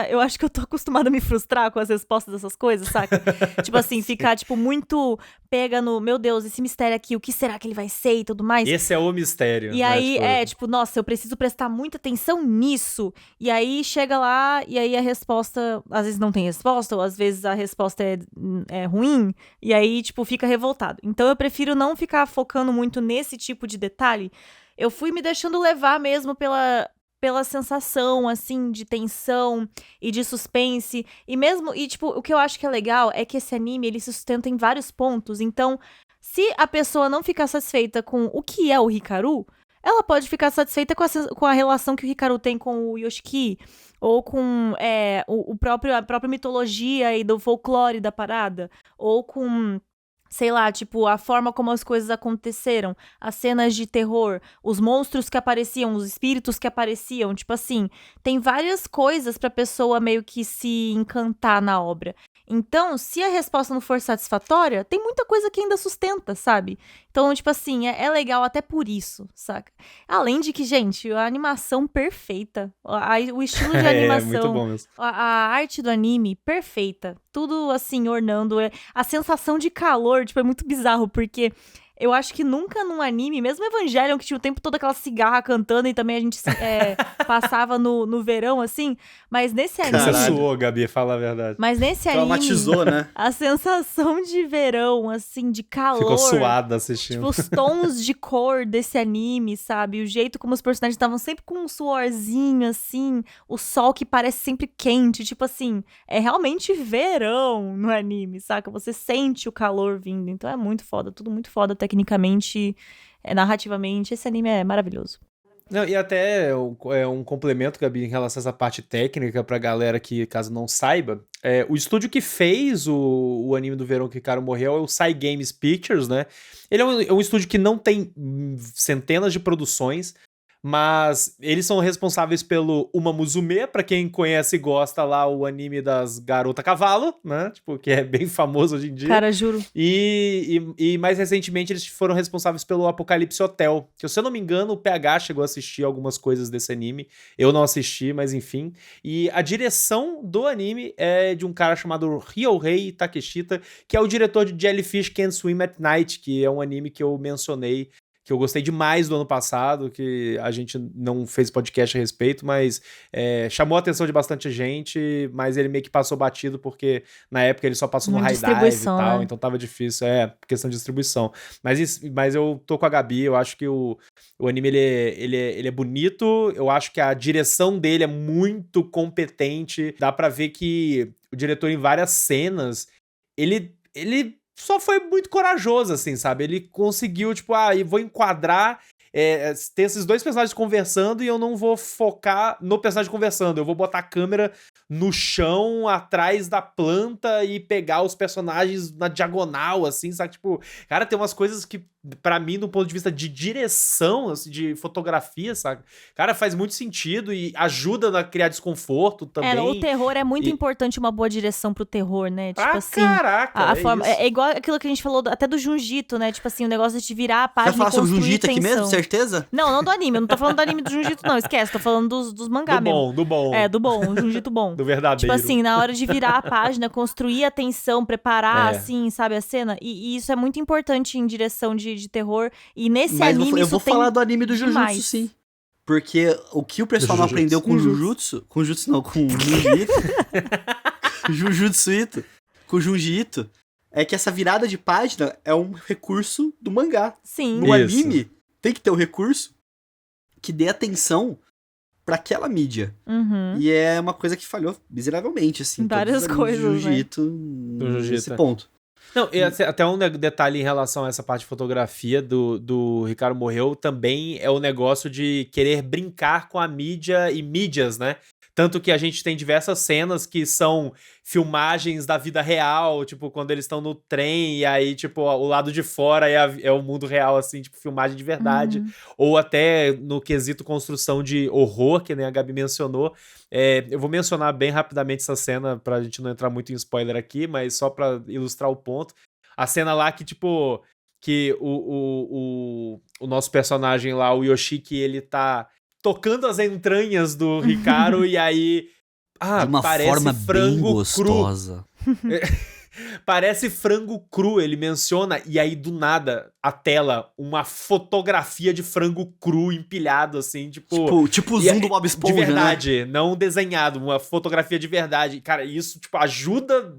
eu acho que eu tô acostumada a me frustrar com as respostas dessas coisas, saca? Tipo assim, ficar, tipo, muito pega no, meu Deus, esse mistério aqui, o que será que ele vai ser e tudo mais. Esse é o mistério. E aí, tipo, nossa, eu preciso prestar muita atenção nisso. E aí, chega lá, e aí a resposta, às vezes não tem resposta, ou às vezes a resposta é ruim, e aí, tipo, fica revoltado. Então, eu prefiro não ficar focando muito nesse tipo de detalhe. Eu fui me deixando levar mesmo pela sensação, assim, de tensão e de suspense. E tipo, o que eu acho que é legal é que esse anime, ele se sustenta em vários pontos. Então, se a pessoa não ficar satisfeita com o que é o Hikaru, ela pode ficar satisfeita com a relação que o Hikaru tem com o Yoshiki, ou com a própria mitologia e do folclore da parada, ou com... sei lá, tipo, a forma como as coisas aconteceram, as cenas de terror, os monstros que apareciam, os espíritos que apareciam, tipo assim, tem várias coisas pra pessoa meio que se encantar na obra. Então, se a resposta não for satisfatória, tem muita coisa que ainda sustenta, sabe? Então, tipo assim, é legal até por isso, saca? Além de que, gente, a animação perfeita, o estilo de animação, muito bom mesmo. a arte do anime, perfeita. Tudo, assim, ornando. A sensação de calor, tipo, é muito bizarro, porque eu acho que nunca num anime, mesmo Evangelion, que tinha o tempo todo aquela cigarra cantando e também a gente passava no verão, assim, mas nesse anime... Você suou, Gabi, fala a verdade. Mas nesse Traumatizou, anime, né? a sensação de verão, assim, de calor... Ficou suada assistindo. Tipo, os tons de cor desse anime, sabe? O jeito como os personagens estavam sempre com um suorzinho, assim, o sol que parece sempre quente, tipo assim, é realmente verão no anime, saca? Você sente o calor vindo, então é muito foda, tudo muito foda tecnicamente, narrativamente, esse anime é maravilhoso. Não, e até um complemento, Gabi, em relação a essa parte técnica, pra galera que, caso não saiba, o estúdio que fez o anime do Verão que Hikaru morreu é o Sai Games Pictures, né? Ele é um estúdio que não tem centenas de produções, mas eles são responsáveis pelo Uma Musume, pra quem conhece e gosta lá o anime das Garota Cavalo, né? Tipo, que é bem famoso hoje em dia. Cara, juro. E mais recentemente eles foram responsáveis pelo Apocalipse Hotel, que se eu não me engano o PH chegou a assistir algumas coisas desse anime. Eu não assisti, mas enfim. E a direção do anime é de um cara chamado Ryohei Takeshita, que é o diretor de Jellyfish Can't Swim at Night, que é um anime que eu mencionei, que eu gostei demais do ano passado, que a gente não fez podcast a respeito, mas chamou a atenção de bastante gente, mas ele meio que passou batido, porque na época ele só passou no High Dive e tal, né? Então tava difícil, questão de distribuição. Mas eu tô com a Gabi, eu acho que o anime ele é bonito, eu acho que a direção dele é muito competente, dá pra ver que o diretor em várias cenas, ele só foi muito corajoso, assim, sabe? Ele conseguiu, tipo, eu vou enquadrar, ter esses dois personagens conversando e eu não vou focar no personagem conversando. Eu vou botar a câmera no chão, atrás da planta e pegar os personagens na diagonal, assim, sabe? Tipo, cara, tem umas coisas que, pra mim, do ponto de vista de direção, assim, de fotografia, sabe? Cara, faz muito sentido e ajuda a criar desconforto também. O terror é muito importante, uma boa direção pro terror, né? Tipo assim, caraca, a forma é igual aquilo que a gente falou até do Jujutsu, né? Tipo assim, o negócio de virar a página e construir tensão. Você falar sobre o Jujutsu aqui mesmo, certeza? Não do anime, eu não tô falando do anime do Jujutsu, não, esquece, tô falando dos mangá mesmo. Do bom. Do bom, o Jujutsu bom. Do verdadeiro. Tipo assim, na hora de virar a página, construir a tensão, preparar, assim, sabe, a cena. E isso é muito importante em direção de terror. E nesse anime eu vou falar do anime do Jujutsu, sim. Porque o que o pessoal não aprendeu com Jujutsu... Com Jujutsu não, com Junji Ito. Jujutsu Ito. Com Junji Ito. É que essa virada de página é um recurso do mangá. Sim. No anime, tem que ter um recurso que dê atenção pra aquela mídia. Uhum. E é uma coisa que falhou miseravelmente, assim. Várias coisas, do Junji Ito nesse ponto. Não, e até um detalhe em relação a essa parte de fotografia do Hikaru morreu também é o negócio de querer brincar com a mídia e mídias, né? Tanto que a gente tem diversas cenas que são filmagens da vida real, tipo, quando eles estão no trem e aí, tipo, o lado de fora é o mundo real, assim, tipo, filmagem de verdade. Uhum. Ou até no quesito construção de horror, que nem a Gabi mencionou. Eu vou mencionar bem rapidamente essa cena pra gente não entrar muito em spoiler aqui, mas só pra ilustrar o ponto. A cena lá que, tipo, que o nosso personagem lá, o Yoshiki, ele tá tocando as entranhas do Hikaru e aí... de uma forma bem gostosa. Parece frango cru, ele menciona, e aí do nada, a tela, uma fotografia de frango cru empilhado, assim, tipo o zoom do Bob Esponja, de verdade, né? Não desenhado, uma fotografia de verdade. Cara, isso, tipo, ajuda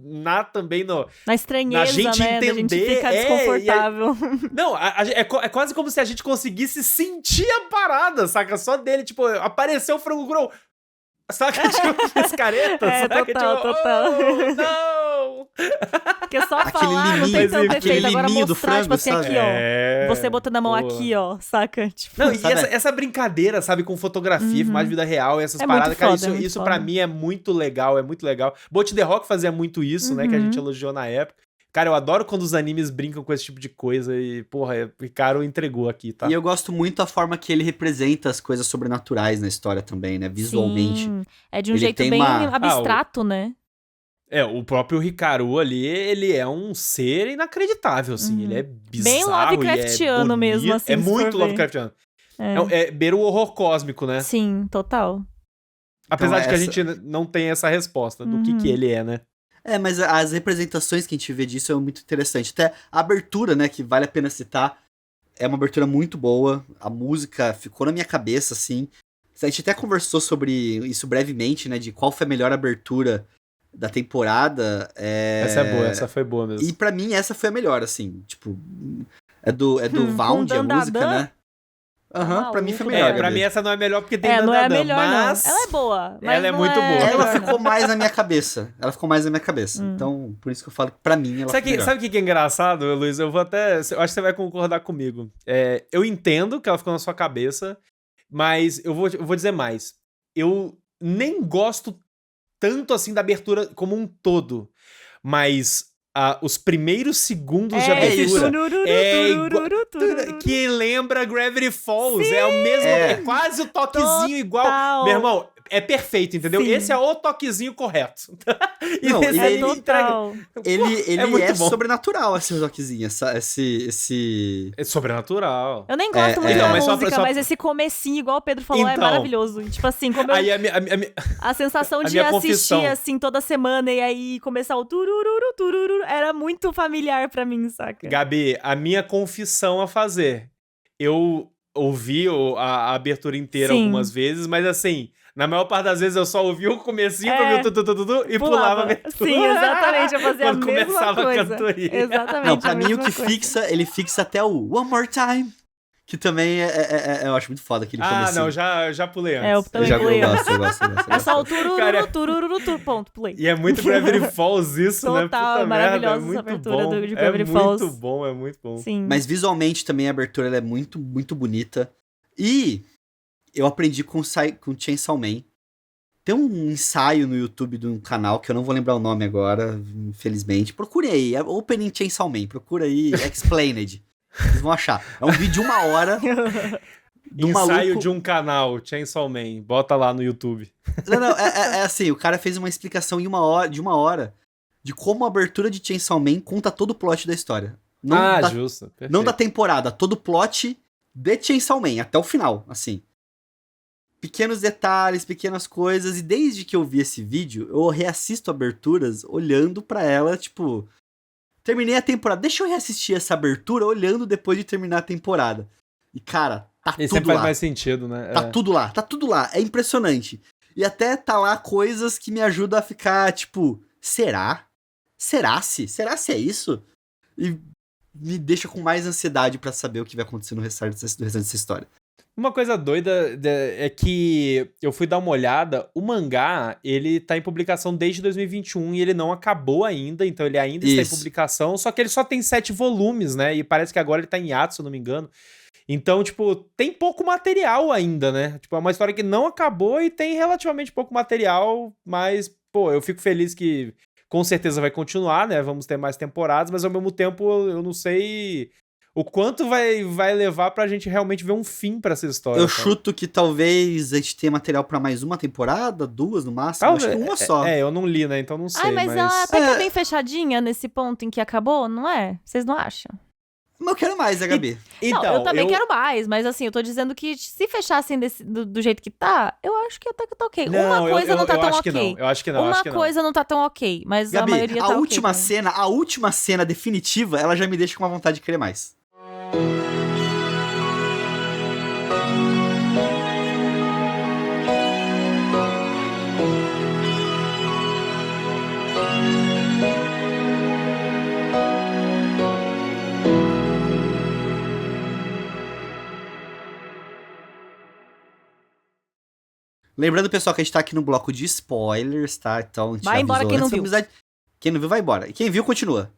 também na estranheza, na gente né? entender. Da gente ficar desconfortável. Não, é quase como se a gente conseguisse sentir a parada, saca? Só dele, tipo, apareceu o frango cru. Saca, tipo, pescareta, saca? Total. Oh, não! Porque só falar não tem tanto efeito. Agora mostrar, frango, tipo assim, aqui, ó. Você botando a mão aqui, ó, saca? Tipo, não, e essa brincadeira, sabe, com fotografia, filmagem de vida real, essas paradas, cara, isso pra mim é muito legal, Boat The Rock fazia muito isso, né, que a gente elogiou na época. Cara, eu adoro quando os animes brincam com esse tipo de coisa e, porra, o Hikaru entregou aqui, tá? E eu gosto muito da forma que ele representa as coisas sobrenaturais na história também, né? Visualmente. Sim. É de um jeito bem abstrato, né? O próprio Hikaru ali, ele é um ser inacreditável, assim. Ele é bizarro. Bem Lovecraftiano mesmo, assim. É muito Lovecraftiano. É beira o horror cósmico, né? Sim, total. Apesar de que a gente não tem essa resposta do que ele é, né? Mas as representações que a gente vê disso é muito interessante. Até a abertura, né, que vale a pena citar, é uma abertura muito boa, a música ficou na minha cabeça, assim. A gente até conversou sobre isso brevemente, né, de qual foi a melhor abertura da temporada. Essa é boa, essa foi boa mesmo. E pra mim, essa foi a melhor, assim, tipo, é do Vaund a música, né? Pra mim foi melhor. Pra mim essa não é melhor porque tem não é a melhor, mas... não. Ela é boa, mas ela é muito boa. Ela ficou mais na minha cabeça. Então, por isso que eu falo que pra mim ela foi melhor. Sabe o que é engraçado, Luiz? Eu acho que você vai concordar comigo. Eu entendo que ela ficou na sua cabeça, mas eu vou dizer mais. Eu nem gosto tanto assim da abertura como um todo, mas os primeiros segundos de abertura que lembra Gravity Falls. Sim, é o mesmo, é quase o toquezinho igual. Meu irmão, é perfeito, entendeu? Sim. Esse é o toquezinho correto. Não, ele é bom. Sobrenatural, esse toquezinho. Esse... É sobrenatural. Eu nem gosto muito da música, mas esse comecinho, igual o Pedro falou, é maravilhoso. Tipo assim, como a sensação de assistir assim toda semana e aí começar o turururu, turururu, era muito familiar pra mim, saca? Gabi, a minha confissão a fazer. Eu ouvi a abertura inteira algumas vezes, mas assim, na maior parte das vezes eu só ouvi o comecinho pra ver o e pulava a abertura. Sim, exatamente, eu fazia quando a mesma começava coisa. A cantoria. Exatamente. Não, pra mim o que fixa, ele fixa até o One More Time. Que também eu acho muito foda aquele comecinho. Não, já pulei antes. Eu também pulei antes. Eu gosto. É só o turururu, ponto, pulei. E é muito Gravity Falls isso, né? Total, Puta maravilhosa merda, essa abertura de Gravity Falls. É muito bom. Sim. Mas visualmente também a abertura ela é muito, muito bonita. E eu aprendi com Chainsaw Man. Tem um ensaio no YouTube de um canal, que eu não vou lembrar o nome agora, infelizmente. Procure aí, Opening Chainsaw Man, procura aí, Explained. Vocês vão achar. É um vídeo de 1 hora. Ensaio de um canal, Chainsaw Man. Bota lá no YouTube. Não, é assim, o cara fez uma explicação de 1 hora de como a abertura de Chainsaw Man conta todo o plot da história. Justo. Perfeito. Não da temporada, todo o plot de Chainsaw Man, até o final, assim. Pequenos detalhes, pequenas coisas, e desde que eu vi esse vídeo, eu reassisto aberturas olhando pra ela, tipo... Terminei a temporada, deixa eu reassistir essa abertura olhando depois de terminar a temporada. E, cara, tá tudo lá. Sempre faz mais sentido, né? Tá tudo lá, é impressionante. E até tá lá coisas que me ajudam a ficar, tipo, será? Será se é isso? E me deixa com mais ansiedade pra saber o que vai acontecer no restante dessa história. Uma coisa doida é que eu fui dar uma olhada, o mangá, ele tá em publicação desde 2021 e ele não acabou ainda, então ele ainda está em publicação, só que ele só tem 7 volumes, né, e parece que agora ele tá em hiato, se eu não me engano. Então, tipo, tem pouco material ainda, né, tipo, é uma história que não acabou e tem relativamente pouco material, mas, pô, eu fico feliz que com certeza vai continuar, né, vamos ter mais temporadas, mas ao mesmo tempo eu não sei... O quanto vai levar pra gente realmente ver um fim pra essa história. Eu chuto que talvez a gente tenha material pra mais uma temporada, 2 no máximo, acho que uma só. Eu não li, né, então não sei. Mas ela até que é bem fechadinha nesse ponto em que acabou, não é? Vocês não acham? Mas eu quero mais, né, Gabi? Não, eu também quero mais, mas assim, eu tô dizendo que se fechassem do jeito que tá, eu acho que até que tá ok. Uma coisa não tá tão ok. Eu acho que não. Uma coisa não tá tão ok, mas Gabi, a maioria tá ok. A última cena definitiva, ela já me deixa com uma vontade de querer mais. Lembrando, pessoal, que a gente tá aqui no bloco de spoilers, tá? Então, vai embora quem não viu. Quem não viu, vai embora. E quem viu, continua.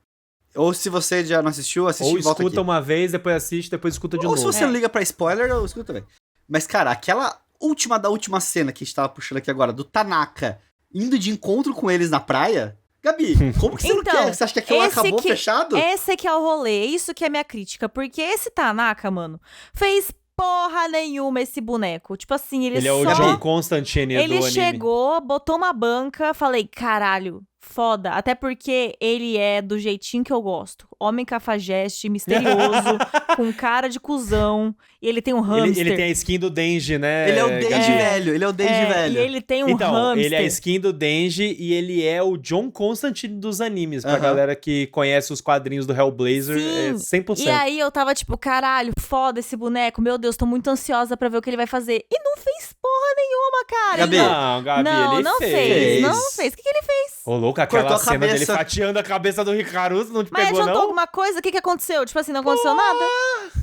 Ou se você já não assistiu, assiste e volta aqui. Ou escuta uma vez, depois assiste, depois escuta de novo. Ou se você não liga pra spoiler, eu escuto também. Mas, cara, aquela última cena que a gente tava puxando aqui agora, do Tanaka indo de encontro com eles na praia... Gabi, como que você não quer? Você acha que aquilo acabou fechado? Esse que é o rolê, isso que é minha crítica. Porque esse Tanaka, mano, fez porra nenhuma esse boneco. Tipo assim, ele é o John Constantine do anime. Ele chegou, botou uma banca, falei, caralho, foda. Até porque ele é do jeitinho que eu gosto. homem cafajeste, misterioso, com cara de cuzão, e ele tem um hamster. Ele tem a skin do Denji, né? Ele é o Denji velho, ele é o Denji velho. E ele tem um então, hamster. Ele é a skin do Denji e ele é o John Constantine dos animes. Pra galera que conhece os quadrinhos do Hellblazer, Sim. é 100%. E aí eu tava tipo, caralho, foda esse boneco, meu Deus, tô muito ansiosa pra ver o que ele vai fazer. E não fez porra nenhuma, cara. Gabi. Não, Gabi, ele não fez. fez. Não fez. O que ele fez? Ô, louco, aquela Cortou a cena dele cabeça. fatiando a cabeça do Hikaru, não te Mas pegou, adiantou não? alguma coisa? O que aconteceu? Tipo assim, não aconteceu nada?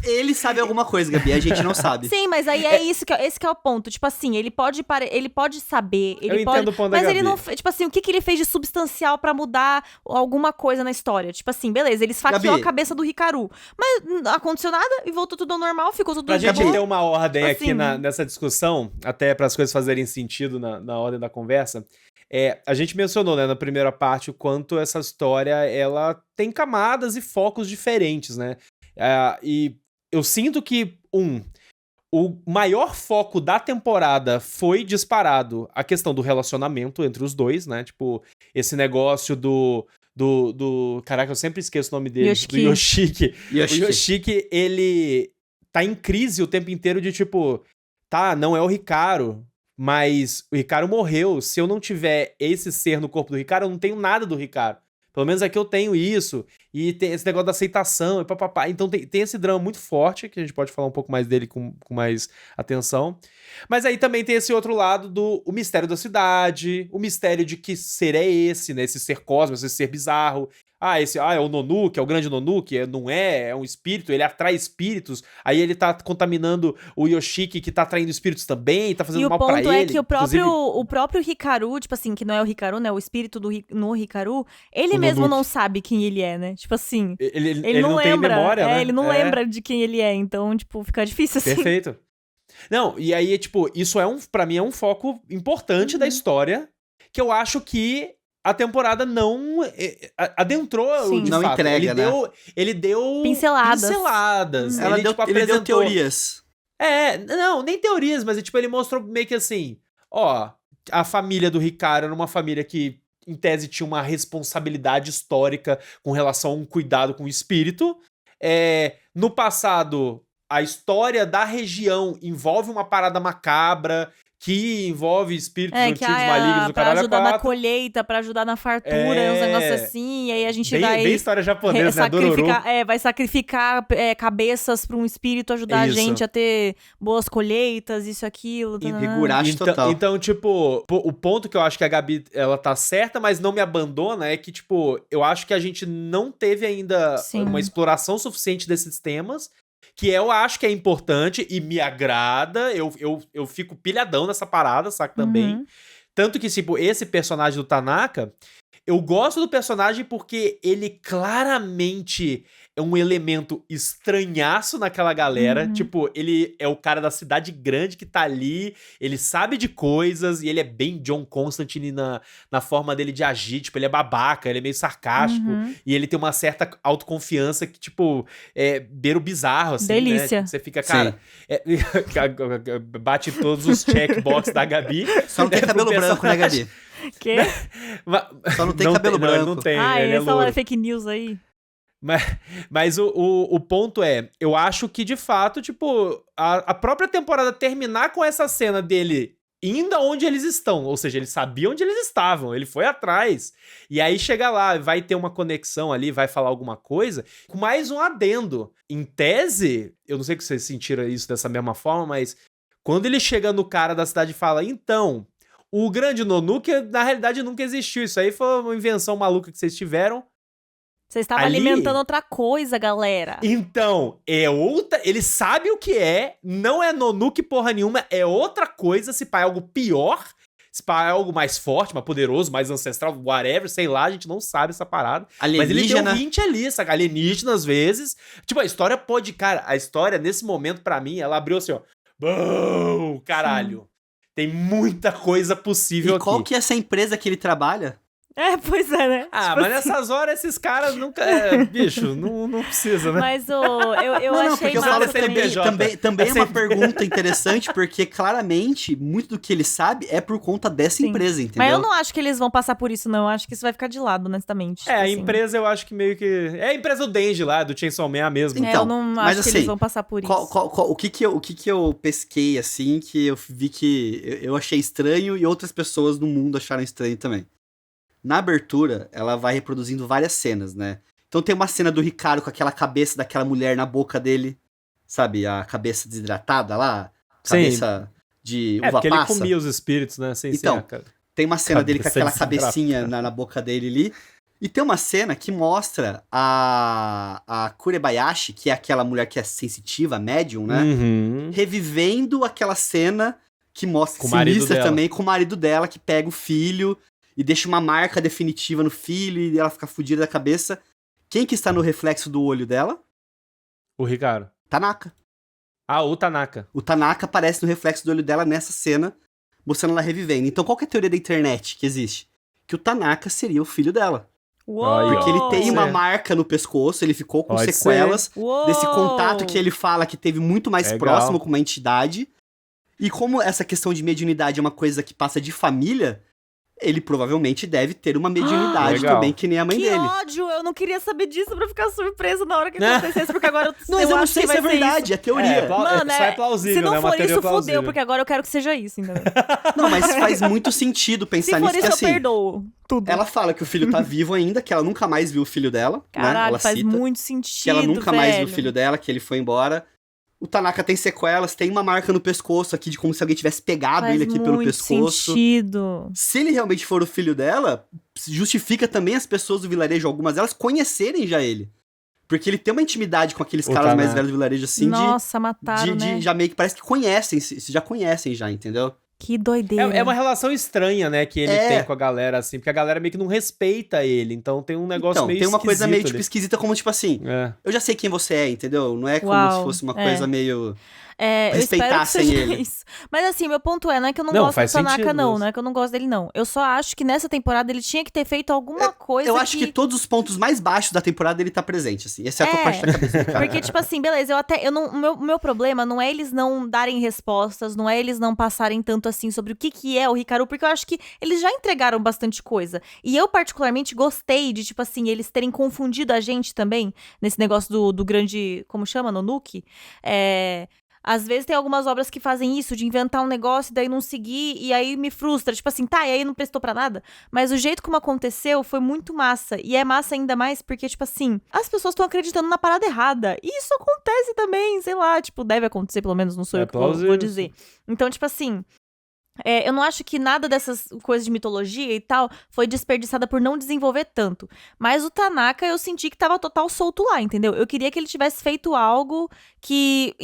Ele sabe alguma coisa, Gabi, a gente não sabe. Sim, mas aí é isso esse que é o ponto. Tipo assim, ele pode saber, ele Eu pode... entendo o ponto da Mas ele Gabi. não... Tipo assim, o que ele fez de substancial pra mudar alguma coisa na história? Tipo assim, beleza, ele esfaqueou Gabi. a cabeça do Hikaru. Mas não aconteceu nada e voltou tudo ao normal, ficou tudo Pra de gente boa. ter uma ordem aqui Assim. nessa discussão, até para as coisas fazerem sentido na ordem da conversa, a gente mencionou, né, na primeira parte, o quanto essa história ela tem camadas e focos diferentes, né? E eu sinto que, o maior foco da temporada foi disparado a questão do relacionamento entre os dois, né? Tipo, esse negócio do caraca, eu sempre esqueço o nome dele. Yoshiki. Do Yoshiki. Yoshiki. O Yoshiki, ele tá em crise o tempo inteiro de tipo, tá, não é o Hikaru, mas o Hikaru morreu. Se eu não tiver esse ser no corpo do Hikaru, eu não tenho nada do Hikaru. Pelo menos aqui eu tenho isso. E tem esse negócio da aceitação e papapá. Então tem esse drama muito forte, que a gente pode falar um pouco mais dele com mais atenção. Mas aí também tem esse outro lado o mistério da cidade, o mistério de que ser é esse, né? Esse ser cósmico, esse ser bizarro. É o Nonuke, é o grande Nonuke, não é um espírito, ele atrai espíritos, aí ele tá contaminando o Yoshiki, que tá atraindo espíritos também, tá fazendo mal pra ele. E o ponto é que Inclusive, o próprio Hikaru, tipo assim, que não é o Hikaru, né, o espírito no Hikaru, ele O mesmo Nonuke. não sabe quem ele é, né, tipo assim, ele não tem lembra, memória, né? ele não lembra de quem ele é, então, tipo, fica difícil assim. Perfeito. Não, e aí, tipo, isso pra mim é um foco importante da história, que eu acho que a temporada não adentrou, Sim. de Não fato. entrega, Ele deu Pinceladas. Ela Ele, tipo, ele deu apresentou... teorias. Não, nem teorias, mas tipo, ele mostrou meio que assim, a família do Hikaru era uma família que, em tese, tinha uma responsabilidade histórica com relação a um cuidado com o espírito. No passado, a história da região envolve uma parada macabra, que envolve espíritos antigos, malignos, do pra caralho ajudar na 4. colheita, pra ajudar na fartura, uns negócios assim, e aí a gente Bem história japonesa, né? Dororo. vai sacrificar cabeças pra um espírito ajudar a Isso. gente a ter boas colheitas, isso, aquilo. Riguracho total. Então, tipo, o ponto que eu acho que a Gabi, ela tá certa, mas não me abandona, é que, tipo, eu acho que a gente não teve ainda uma exploração suficiente desses temas, que eu acho que é importante e me agrada, eu fico pilhadão nessa parada, saca, também. Tanto que, tipo, esse personagem do Tanaka, eu gosto do personagem porque ele claramente é um elemento estranhaço naquela galera. Tipo, ele é o cara da cidade grande que tá ali, ele sabe de coisas e ele é bem John Constantine na forma dele de agir. Tipo, ele é babaca, ele é meio sarcástico e ele tem uma certa autoconfiança que, tipo, beira o bizarro, assim, Delícia. né? Você fica, cara... bate todos os checkbox da Gabi. Só não tem cabelo branco, né, Gabi? Que? Só não tem cabelo branco. Ele não tem, Ai, ele é essa louro. fake news aí. Mas o ponto eu acho que, de fato, tipo, a própria temporada terminar com essa cena dele indo aonde eles estão, ou seja, ele sabia onde eles estavam, ele foi atrás, e aí chega lá, vai ter uma conexão ali, vai falar alguma coisa, com mais um adendo. Em tese, eu não sei se vocês sentiram isso dessa mesma forma, mas quando ele chega no cara da cidade e fala, então, o grande Nonuke, na realidade, nunca existiu, isso aí foi uma invenção maluca que vocês tiveram. Você estava alimentando outra coisa, galera. Então, ele sabe o que não é Nonuke porra nenhuma, é outra coisa, se pá é algo pior, se pá é algo mais forte, mais poderoso, mais ancestral, whatever, sei lá, a gente não sabe essa parada. Mas ele deu 20 ali, saca? Alienígena às vezes. Tipo, a história a história, nesse momento, pra mim, ela abriu assim, ó. Bom, caralho. Tem muita coisa possível aqui. E qual que é essa empresa que ele trabalha? Pois é, né? Ah, Tipo mas assim. nessas horas esses caras nunca... bicho, não precisa, né? Mas eu Não, achei porque eu massa falo também. também é uma pergunta interessante, porque claramente, muito do que ele sabe é por conta dessa Sim. empresa, entendeu? Mas eu não acho que eles vão passar por isso, não. Eu acho que isso vai ficar de lado, honestamente. Tipo A assim. empresa eu acho que meio que... É a empresa do Denji lá, do Chainsaw Man, a mesma. Então, eu não mas acho que assim, eles vão passar por isso. o que eu pesquei, assim, que eu vi que eu achei estranho e outras pessoas no mundo acharam estranho também. Na abertura, ela vai reproduzindo várias cenas, né? Então tem uma cena do Ricardo com aquela cabeça daquela mulher na boca dele, sabe? A cabeça desidratada lá, cabeça de uva porque ele passa. comia os espíritos, né? Sem Então, cara. Tem uma cena dele com Cabeça aquela desidratada. cabecinha na boca dele ali. E tem uma cena que mostra a Kurebayashi, que é aquela mulher que é sensitiva, médium, né? Uhum. Revivendo aquela cena que mostra Com o marido sinistra dela. também com o marido dela, que pega o filho e deixa uma marca definitiva no filho e ela fica fudida da cabeça. Quem que está no reflexo do olho dela? O Ricardo. Tanaka. Ah, o Tanaka. O Tanaka aparece no reflexo do olho dela nessa cena, mostrando ela revivendo. Então qual que é a teoria da internet que existe? Que o Tanaka seria o filho dela. Uou! Porque ele tem uma ser. marca no pescoço, ele ficou com Pode sequelas Uou! desse contato que ele fala que teve muito mais Legal. próximo com uma entidade. E como essa questão de mediunidade é uma coisa que passa de família, ele provavelmente deve ter uma mediunidade Legal. também, que nem a mãe Que dele. ódio! Eu não queria saber disso pra ficar surpresa na hora que acontecesse, porque agora Não, mas eu não acho sei que se é vai ser verdade, é teoria. Mano, só é plausível, se não né? Uma for teoria isso, plausível. fudeu, porque agora eu quero que seja isso, entendeu? Não, mas faz muito sentido Se pensar for nisso, isso, que assim, eu perdoo tudo. ela fala que o filho tá vivo ainda, que ela nunca mais viu o filho dela, né? Caralho, Ela faz cita muito sentido, que ela nunca mais viu o velho. filho dela, que ele foi embora. O Tanaka tem sequelas, tem uma marca no pescoço aqui de como se alguém tivesse pegado Faz ele aqui pelo muito pescoço. sentido. Se ele realmente for o filho dela, justifica também as pessoas do vilarejo, algumas delas, conhecerem já ele. Porque ele tem uma intimidade com aqueles O caras mais Tanaka. velhos do vilarejo, assim, Nossa, mataram, né? já meio que parece que conhecem, se já conhecem já, entendeu? Que doideira. É uma relação estranha, né, que ele É. tem com a galera, assim, porque a galera meio que não respeita ele, então tem um negócio Então, meio tem uma coisa meio, tipo, ali. esquisita, como, tipo assim, É. eu já sei quem você é, entendeu? Não é como Uau, se fosse uma é. coisa meio... Eu espero que respeitassem seja ele. isso. Mas assim, meu ponto não é que eu não Não, gosto do faz Tanaka, sentido não. isso. Não é que eu não gosto dele, não. Eu só acho que nessa temporada ele tinha que ter feito alguma coisa Eu acho que todos os pontos mais baixos da temporada ele tá presente, assim, exceto a parte da cabeça do cara. Porque, tipo assim, beleza, o meu problema não é eles não darem respostas, não é eles não passarem tanto assim sobre o que é o Hikaru, porque eu acho que eles já entregaram bastante coisa. E eu, particularmente, gostei de, tipo assim, eles terem confundido a gente também, nesse negócio do grande, como chama, Nonuki? Às vezes tem algumas obras que fazem isso, de inventar um negócio e daí não seguir, e aí me frustra. Tipo assim, tá, e aí não prestou pra nada? Mas o jeito como aconteceu foi muito massa. E é massa ainda mais porque, tipo assim, as pessoas estão acreditando na parada errada. E isso acontece também, sei lá, tipo, deve acontecer, pelo menos, não sou eu que vou dizer. Então, tipo assim... eu não acho que nada dessas coisas de mitologia e tal foi desperdiçada por não desenvolver tanto. Mas o Tanaka eu senti que tava total solto lá, entendeu? Eu queria que ele tivesse feito algo que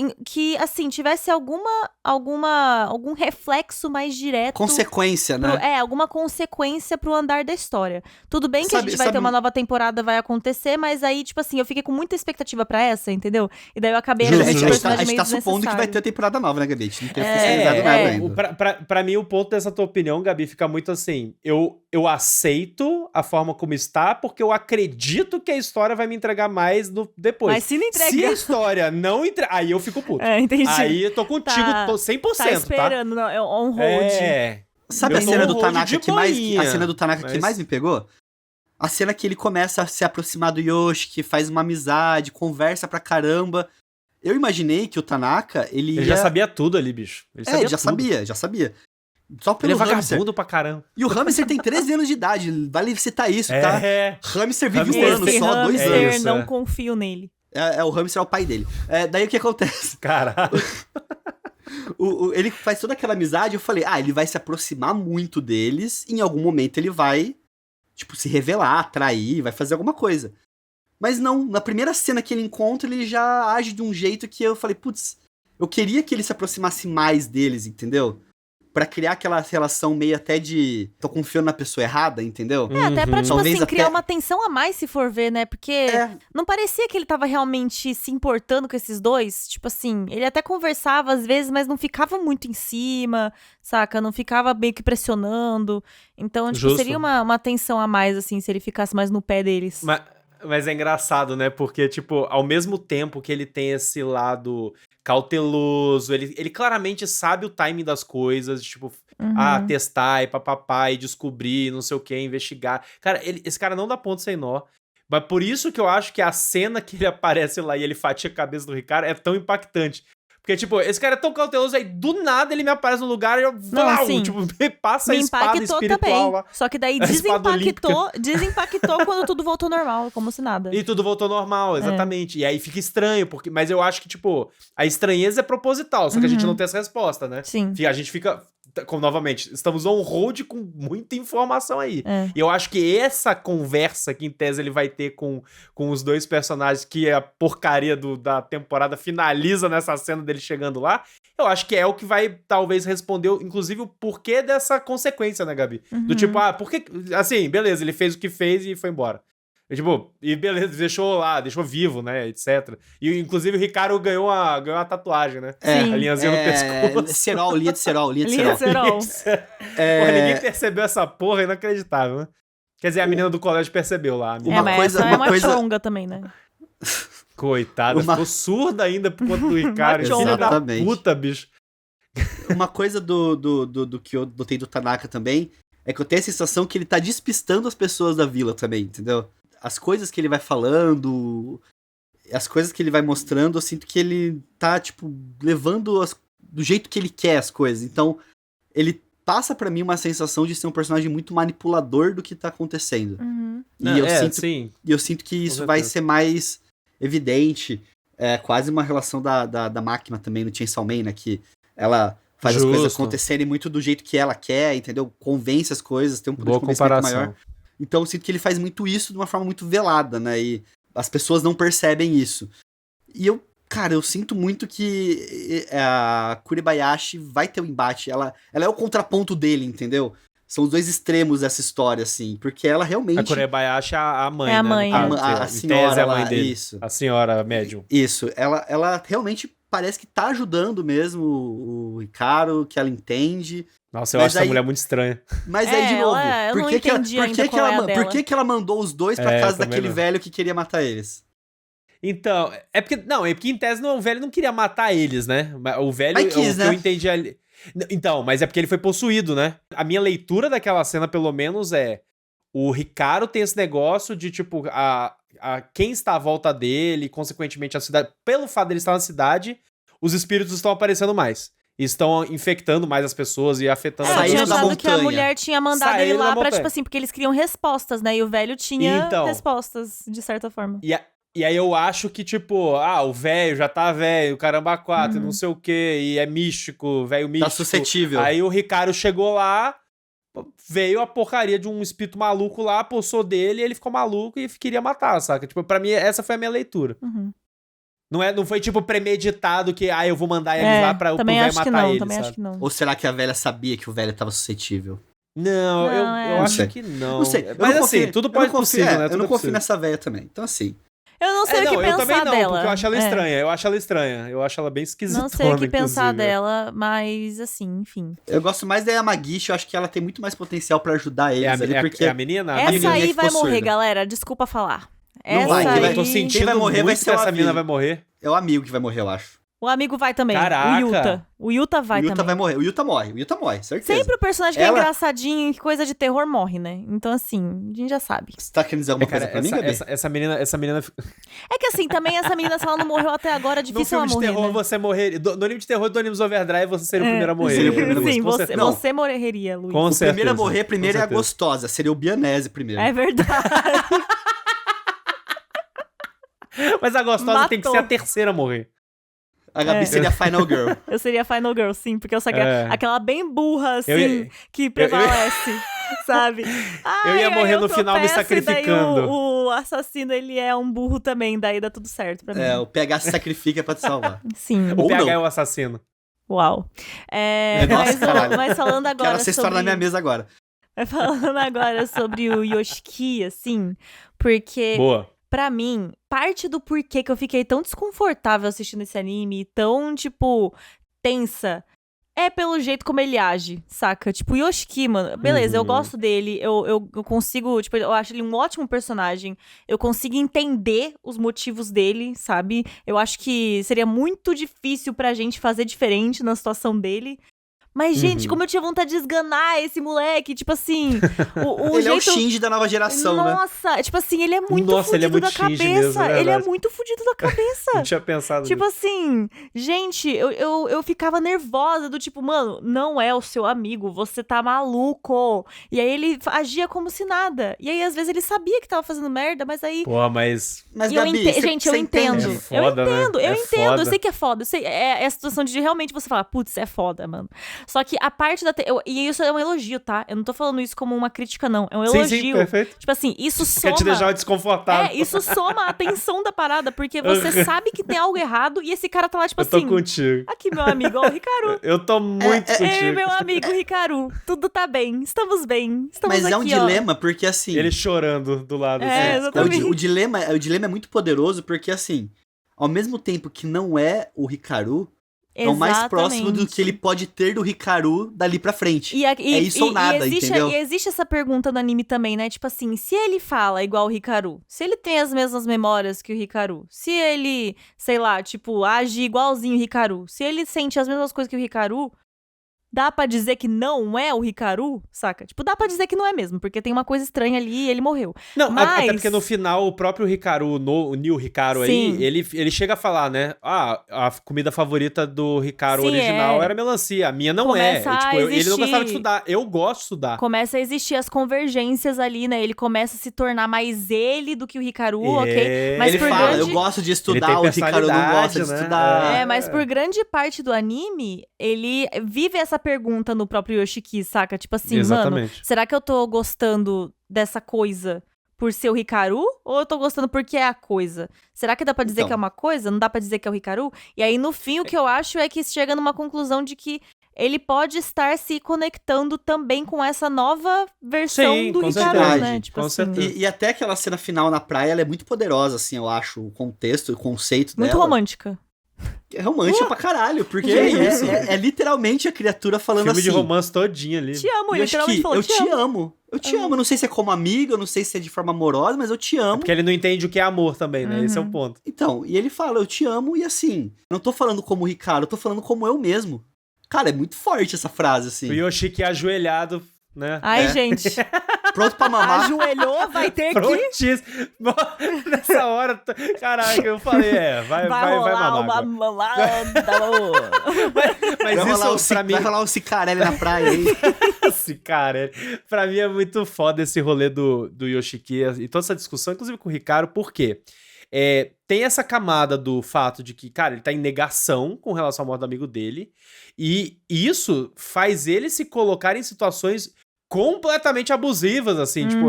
assim, tivesse algum reflexo mais direto. Consequência, né? Alguma consequência pro andar da história. Tudo bem que a gente vai ter uma nova temporada, vai acontecer, mas aí, tipo assim, eu fiquei com muita expectativa pra essa, entendeu? E daí eu acabei achando esse personagem meio a gente tá supondo que vai ter a temporada nova, né, Gabi? A gente não tem oficializado nada ainda. Pra mim, o ponto dessa tua opinião, Gabi, fica muito assim, eu aceito a forma como está, porque eu acredito que a história vai me entregar mais depois. Mas se não entregar... Se a história não entregar, aí eu fico puto. Entendi. Aí eu tô contigo, tô 100%, tá? esperando, não, é on hold. Sabe a cena do Tanaka que mais me pegou? A cena que ele começa a se aproximar do Yoshi, que faz uma amizade, conversa pra caramba. Eu imaginei que o Tanaka, ele já sabia tudo ali, bicho. Ele já sabia. Só pelo ele é hamster. vagabundo pra caramba. E o hamster tem 13 anos de idade, vale citar isso, tá? Hamster vive hamster, um ano só, 2 anos. Eu não confio nele. O hamster é o pai dele. Daí o que acontece? Caralho. Ele faz toda aquela amizade, eu falei, ele vai se aproximar muito deles, em algum momento ele vai, tipo, se revelar, atrair, vai fazer alguma coisa. Mas não, na primeira cena que ele encontra, ele já age de um jeito que eu falei, putz, eu queria que ele se aproximasse mais deles, entendeu? pra criar aquela relação meio até de tô confiando na pessoa errada, entendeu? Até pra, tipo Talvez assim, criar até- uma tensão a mais, se for ver, né? Porque não parecia que ele tava realmente se importando com esses dois. Tipo assim, ele até conversava às vezes, mas não ficava muito em cima, saca? Não ficava meio que pressionando. Então, tipo, Justo. seria uma tensão a mais, assim, se ele ficasse mais no pé deles. Mas é engraçado, né? Porque, tipo, ao mesmo tempo que ele tem esse lado cauteloso, ele claramente sabe o timing das coisas, tipo, testar e papapá, e descobrir, não sei o que, investigar. Cara, esse cara não dá ponto sem nó. Mas por isso que eu acho que a cena que ele aparece lá e ele fatia a cabeça do Ricardo é tão impactante. Porque, tipo, esse cara é tão cauteloso, aí do nada ele me aparece no lugar e eu tipo, passa a espada espiritual também. lá. Só que daí A espada desimpactou quando tudo voltou normal, como se nada. E tudo voltou normal, exatamente. E aí fica estranho, mas eu acho que, tipo, a estranheza é proposital, só que a gente não tem essa resposta, né? Sim. A gente fica, novamente, estamos on hold com muita informação aí. E eu acho que essa conversa que, em tese, ele vai ter com os dois personagens, que a porcaria da temporada finaliza nessa cena dele chegando lá, eu acho que é o que vai, talvez, responder, inclusive, o porquê dessa consequência, né, Gabi? Do tipo, por que... Assim, beleza, ele fez o que fez e foi embora. E beleza, deixou vivo, né, etc. E, inclusive, o Ricardo ganhou a tatuagem, né? Sim. A linhazinha no pescoço. Linha de cerol. Porra, ninguém percebeu essa porra, inacreditável, né? Quer dizer, a menina do colégio percebeu lá. Mas essa é uma chonga também, né? Coitada, ficou surda ainda por conta do Ricardo. Filha da puta, bicho. Uma coisa do que eu notei do Tanaka também é que eu tenho a sensação que ele tá despistando as pessoas da vila também, entendeu? As coisas que ele vai falando, as coisas que ele vai mostrando, eu sinto que ele tá, tipo, levando do jeito que ele quer as coisas. Então, ele passa pra mim uma sensação de ser um personagem muito manipulador do que tá acontecendo. E eu sinto que isso vai ser mais evidente. É quase uma relação da máquina também no Chainsaw Man, né? Que ela faz as coisas acontecerem muito do jeito que ela quer, entendeu? Convence as coisas, tem um poder de convencimento maior. Então eu sinto que ele faz muito isso de uma forma muito velada, né? E as pessoas não percebem isso. E eu sinto muito que a Kuribayashi vai ter um embate. Ela é o contraponto dele, entendeu? São os dois extremos dessa história, assim. Porque ela realmente... A Kuribayashi é a mãe, é a mãe, né? A senhora, é a mãe dele. Isso. A senhora médium. Isso. Ela realmente parece que tá ajudando mesmo o Ricardo, que ela entende... Nossa, eu acho essa mulher muito estranha. Mas aí, de novo, por que ela mandou os dois pra casa daquele velho que queria matar eles? Então, é porque em tese o velho não queria matar eles, né? O velho, mas quis, né? Eu entendi ali. Então, mas é porque ele foi possuído, né? A minha leitura daquela cena, pelo menos, o Ricardo tem esse negócio de, tipo, quem está à volta dele, consequentemente a cidade, pelo fato dele estar na cidade, os espíritos estão aparecendo mais. Estão infectando mais as pessoas e afetando a Saíram gente. da montanha. Que a mulher tinha mandado ele lá pra, montanha. tipo assim, porque eles queriam respostas, né? E o velho tinha respostas, de certa forma. E aí eu acho que, tipo, o velho já tá velho, caramba 4, não sei o quê, e é místico, velho místico. Tá suscetível. Aí o Ricardo chegou lá, veio a porcaria de um espírito maluco lá, possou dele, e ele ficou maluco e queria matar, saca? Tipo, pra mim, essa foi a minha leitura. Não foi, tipo, premeditado que, eu vou mandar eles lá pro velho matar ele, também sabe? Acho que não. Ou será que a velha sabia que o velho tava suscetível? Não, eu acho que não. Não sei. Mas assim, tudo pode ser possível, né? Eu não confio nessa velha também. Então, assim... Eu não sei o que pensar dela. Eu também não, porque eu acho ela estranha. Eu acho ela estranha. Eu acho ela bem esquisita. Não sei o que pensar dela, mas assim, enfim. Eu gosto mais da Yamagishi, eu acho que ela tem muito mais potencial pra ajudar eles ali, porque... É a menina? Essa aí vai morrer, galera. Desculpa falar. Não vai, eu tô sentindo quem vai morrer vai ser essa menina vai morrer. É o amigo que vai morrer, eu acho. O amigo vai também. Caraca. O Yuta vai também. O Yuta vai morrer. O Yuta morre, certeza. Sempre o personagem que é engraçadinho, coisa de terror, morre, né? Então, assim, a gente já sabe. Você tá querendo dizer alguma coisa pra mim, Gabi? Essa menina... É que assim, também essa menina, se ela não morreu até agora, é difícil ela morrer, No filme de terror, né? você morrer... No anime de terror do Animes Overdrive, você seria o primeiro a morrer. Seria o primeiro a morrer. Sim, você morreria, Luiz. Com o certeza. Primeiro a morrer, primeiro é a gostosa. Seria o Bianese primeiro. É verdade. Mas a gostosa tem que ser a terceira a morrer. A Gabi seria a Final Girl. Eu seria a Final Girl, sim, porque eu seria aquela bem burra, assim, que prevalece, sabe? Eu ia morrer no final me sacrificando. Daí o assassino, ele é um burro também, daí dá tudo certo pra mim. O PH se sacrifica pra te salvar. Sim. O PH é o assassino. Uau. Mas falando agora Quero essa história na minha mesa agora. Falando agora sobre o Yoshiki, assim, porque... Boa. Pra mim, parte do porquê que eu fiquei tão desconfortável assistindo esse anime, tão, tipo, tensa, é pelo jeito como ele age, saca? Tipo, o Yoshiki, mano, beleza, eu gosto dele, eu consigo, tipo, eu acho ele um ótimo personagem, eu consigo entender os motivos dele, sabe? Eu acho que seria muito difícil pra gente fazer diferente na situação dele. Mas, gente, como eu tinha vontade de esganar esse moleque, tipo assim... Ele é o Shinji da nova geração, né? Nossa, tipo assim, ele é muito fudido da cabeça. Mesmo, ele é muito fudido da cabeça. Não tinha pensado tipo nisso. assim, gente, eu ficava nervosa do tipo, mano, não é o seu amigo, você tá maluco. E aí ele agia como se nada. E aí, às vezes, ele sabia que tava fazendo merda, mas aí... Porra, mas Gabi, gente, eu entendo. É foda, eu entendo, né? eu entendo. Foda. Eu sei que é foda. Eu sei, é a situação de realmente você falar, putz, é foda, mano. Só que a parte da... E isso é um elogio, tá? Eu não tô falando isso como uma crítica, não. É um elogio. Sim, perfeito. Tipo assim, isso soma... Quer te deixar desconfortável. Isso soma a tensão da parada, porque você sabe que tem algo errado e esse cara tá lá, tipo assim... Eu tô contigo. Aqui, meu amigo, ó, o Hikaru. Eu tô muito contigo. Ei, meu amigo Hikaru, tudo tá bem, estamos bem, estamos Mas aqui, é um dilema, porque assim... Ele chorando do lado. Exatamente. O dilema é muito poderoso, porque assim, ao mesmo tempo que não é o Hikaru... É o mais próximo do que ele pode ter do Hikaru dali pra frente. É isso ou nada, entendeu? E existe essa pergunta no anime também, né? Tipo assim, se ele fala igual o Hikaru, se ele tem as mesmas memórias que o Hikaru, se ele, sei lá, tipo, age igualzinho o Hikaru, se ele sente as mesmas coisas que o Hikaru, dá pra dizer que não é o Hikaru, saca? Tipo, dá pra dizer que não é mesmo, porque tem uma coisa estranha ali e ele morreu. Não, mas... até porque no final o próprio Hikaru, o New Hikaru aí, ele chega a falar, né? Ah, a comida favorita do Hikaru original era melancia, a minha não Começa é. Tipo, ele não gostava de existir... estudar, eu gosto de estudar. Começa a existir as convergências ali, né? Ele começa a se tornar mais ele do que o Hikaru, ok? Mas ele fala, eu gosto de estudar, o Hikaru não gosta de estudar. Mas por grande parte do anime, ele vive essa pergunta no próprio Yoshiki, saca? Tipo assim, mano, será que eu tô gostando dessa coisa por ser o Hikaru? Ou eu tô gostando porque é a coisa? Será que dá pra dizer que é uma coisa? Não dá pra dizer que é o Hikaru? E aí, no fim, o que eu acho é que chega numa conclusão de que ele pode estar se conectando também com essa nova versão do Hikaru, né? Tipo assim. E até aquela cena final na praia, ela é muito poderosa, assim, eu acho, o contexto, o conceito muito dela. Muito romântica. É romântica pra caralho, porque é literalmente a criatura falando filme assim... Filme de romance todinho ali. Te amo, literalmente falou, eu te amo. Eu te amo. Eu não sei se é como amigo, eu não sei se é de forma amorosa, mas eu te amo. Porque ele não entende o que é amor também, né? Esse é o ponto. Então, e ele fala, eu te amo, e assim, eu não tô falando como o Ricardo, eu tô falando como eu mesmo. Cara, é muito forte essa frase, assim. O Yoshiki ajoelhado, né? Ai, gente. Pronto pra mamar. Ajoelhou, vai ter que... Prontíssimo. Nessa hora, caraca, eu falei, vai mamar. Mas isso, pra mim... Vai rolar um Cicarelli na praia aí. Cicarelli. Pra mim é muito foda esse rolê do Yoshiki e toda essa discussão, inclusive com o Hikaru, por quê? Tem essa camada do fato de que, cara, ele tá em negação com relação à morte do amigo dele, e isso faz ele se colocar em situações completamente abusivas, assim, tipo,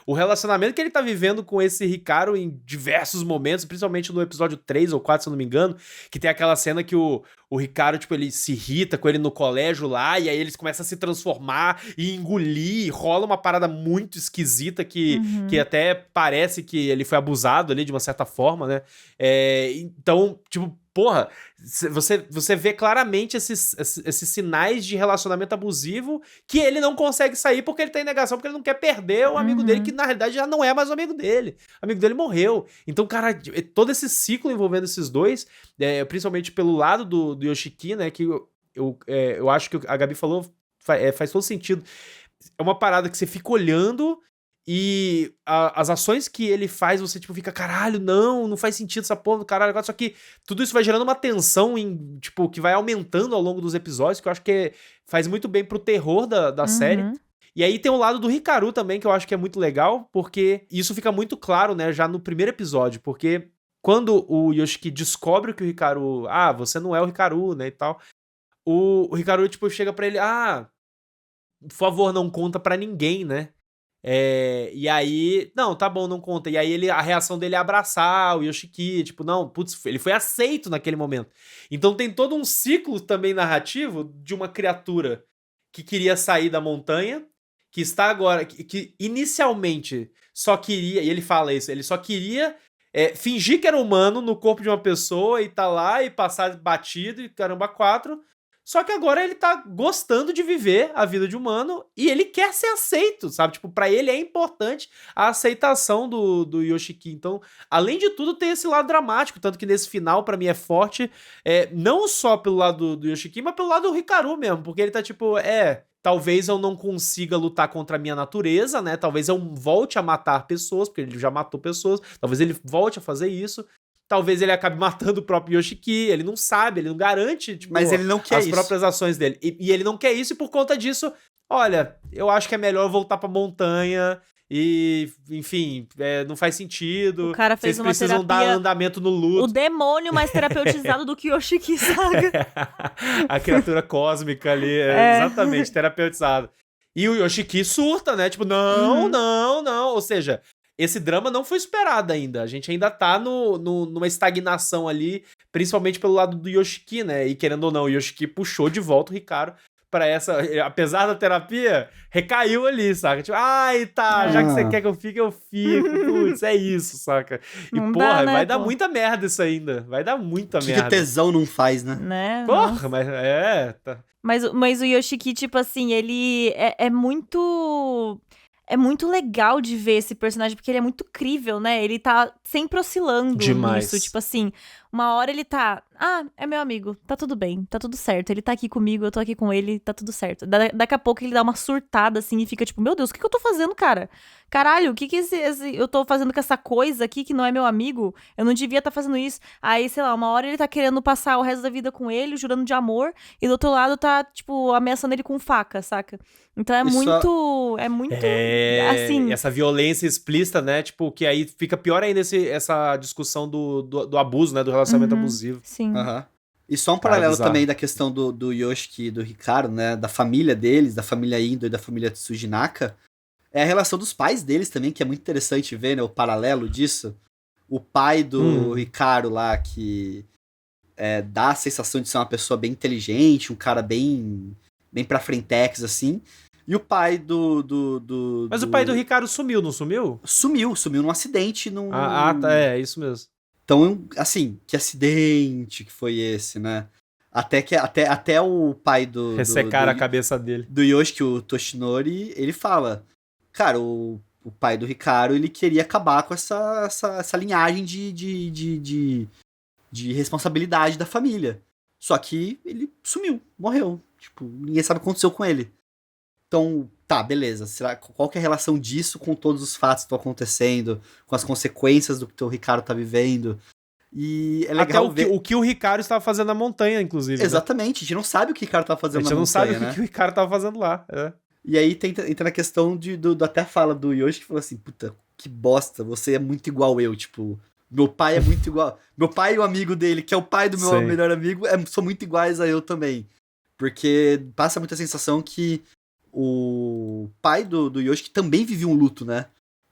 o relacionamento que ele tá vivendo com esse Hikaru em diversos momentos, principalmente no episódio 3 ou 4, se eu não me engano, que tem aquela cena que o Hikaru, tipo, ele se irrita com ele no colégio lá, e aí eles começam a se transformar e engolir, e rola uma parada muito esquisita que até parece que ele foi abusado ali de uma certa forma, né? Então, tipo, porra, você vê claramente esses sinais de relacionamento abusivo que ele não consegue sair porque ele tá em negação, porque ele não quer perder o amigo dele, que na realidade já não é mais o amigo dele. O amigo dele morreu. Então, cara, todo esse ciclo envolvendo esses dois, principalmente pelo lado do Yoshiki, né, que eu acho que a Gabi falou, faz todo sentido. É uma parada que você fica olhando e as ações que ele faz, você tipo fica, caralho, não faz sentido essa porra do caralho. Só que tudo isso vai gerando uma tensão tipo, que vai aumentando ao longo dos episódios, que eu acho que faz muito bem pro terror da série. E aí tem o lado do Hikaru também, que eu acho que é muito legal, porque isso fica muito claro, né, já no primeiro episódio, porque quando o Yoshiki descobre que o Hikaru, você não é o Hikaru, né, e tal, o Hikaru, tipo, chega pra ele, por favor, não conta pra ninguém, né? E aí, não, tá bom, não conta. E aí a reação dele é abraçar o Yoshiki, tipo, não, putz, ele foi aceito naquele momento. Então tem todo um ciclo também narrativo de uma criatura que queria sair da montanha, que está agora, que inicialmente só queria, e ele fala isso, ele só queria fingir que era humano no corpo de uma pessoa e tá lá e passar batido e caramba quatro. Só que agora ele tá gostando de viver a vida de humano e ele quer ser aceito, sabe? Tipo, pra ele é importante a aceitação do Yoshiki. Então, além de tudo, tem esse lado dramático. Tanto que nesse final, pra mim, é forte. Não só pelo lado do Yoshiki, mas pelo lado do Hikaru mesmo. Porque ele tá tipo, talvez eu não consiga lutar contra a minha natureza, né? Talvez eu volte a matar pessoas, porque ele já matou pessoas. Talvez ele volte a fazer isso. Talvez ele acabe matando o próprio Yoshiki, ele não sabe, ele não garante, tipo, mas ele não quer as próprias ações dele. E ele não quer isso, e por conta disso, olha, eu acho que é melhor eu voltar pra montanha e, enfim, não faz sentido. O cara fez Vocês uma precisam terapia, dar andamento no luto. O demônio mais terapeutizado do que Yoshiki, sabe? A criatura cósmica ali, exatamente, terapeutizado. E o Yoshiki surta, né? Tipo, não. Ou seja, esse drama não foi superado ainda. A gente ainda tá numa estagnação ali, principalmente pelo lado do Yoshiki, né? E querendo ou não, o Yoshiki puxou de volta o Hikaru pra essa... Apesar da terapia, recaiu ali, saca? Tipo, já que você quer que eu fique, eu fico. Putz, é isso, saca? E, Não porra, dá, né, vai dar muita merda isso ainda. Vai dar muita merda. Que o tesão não faz, né? Porra, Nossa. mas tá. Mas o Yoshiki, tipo assim, ele é muito... É muito legal de ver esse personagem, porque ele é muito crível, né? Ele tá sempre oscilando Demais. nisso. Tipo assim, uma hora ele tá... é meu amigo, tá tudo bem, tá tudo certo. Ele tá aqui comigo, eu tô aqui com ele, tá tudo certo. Daqui a pouco ele dá uma surtada, assim, e fica tipo, meu Deus, o que eu tô fazendo, cara? Caralho, o que eu tô fazendo com essa coisa aqui que não é meu amigo? Eu não devia estar fazendo isso. Aí, sei lá, uma hora ele tá querendo passar o resto da vida com ele, jurando de amor, e do outro lado tá, tipo, ameaçando ele com faca, saca? Então é muito... assim... Essa violência explícita, né? Tipo, que aí fica pior ainda essa discussão do abuso, né? Do relacionamento abusivo. Sim. E só um paralelo também da questão do Yoshiki e do Hikaru, né? Da família deles, da família Indo e da família Tsujinaka. É a relação dos pais deles também, que é muito interessante ver, né? O paralelo disso. O pai do Hikaru lá, que dá a sensação de ser uma pessoa bem inteligente, um cara bem pra frentex, assim. E o pai Mas o pai do Hikaru sumiu, não sumiu? Sumiu num acidente. Tá, é isso mesmo. Então, assim, que acidente que foi esse, né? Até o pai do... Ressecaram a cabeça dele. Do Yoshiki, o Toshinori, ele fala... Cara, o pai do Hikaru, ele queria acabar com essa linhagem de responsabilidade da família. Só que ele sumiu, morreu. Tipo, ninguém sabe o que aconteceu com ele. Então, tá, beleza. Qual que é a relação disso com todos os fatos que estão acontecendo, com as consequências do que o Hikaru tá vivendo? E é legal até o que o Hikaru estava fazendo na montanha, inclusive. Exatamente, né? A gente não sabe o que o Hikaru tava fazendo na montanha, A gente não sabe o que o Hikaru tava fazendo lá. E aí entra na questão até a fala do Yoshi, que falou assim, puta, que bosta, você é muito igual eu, tipo... Meu pai é muito igual... Meu pai e o amigo dele, que é o pai do meu melhor amigo, são muito iguais a eu também. Porque passa muita sensação que o pai do Yoshi que também vive um luto, né?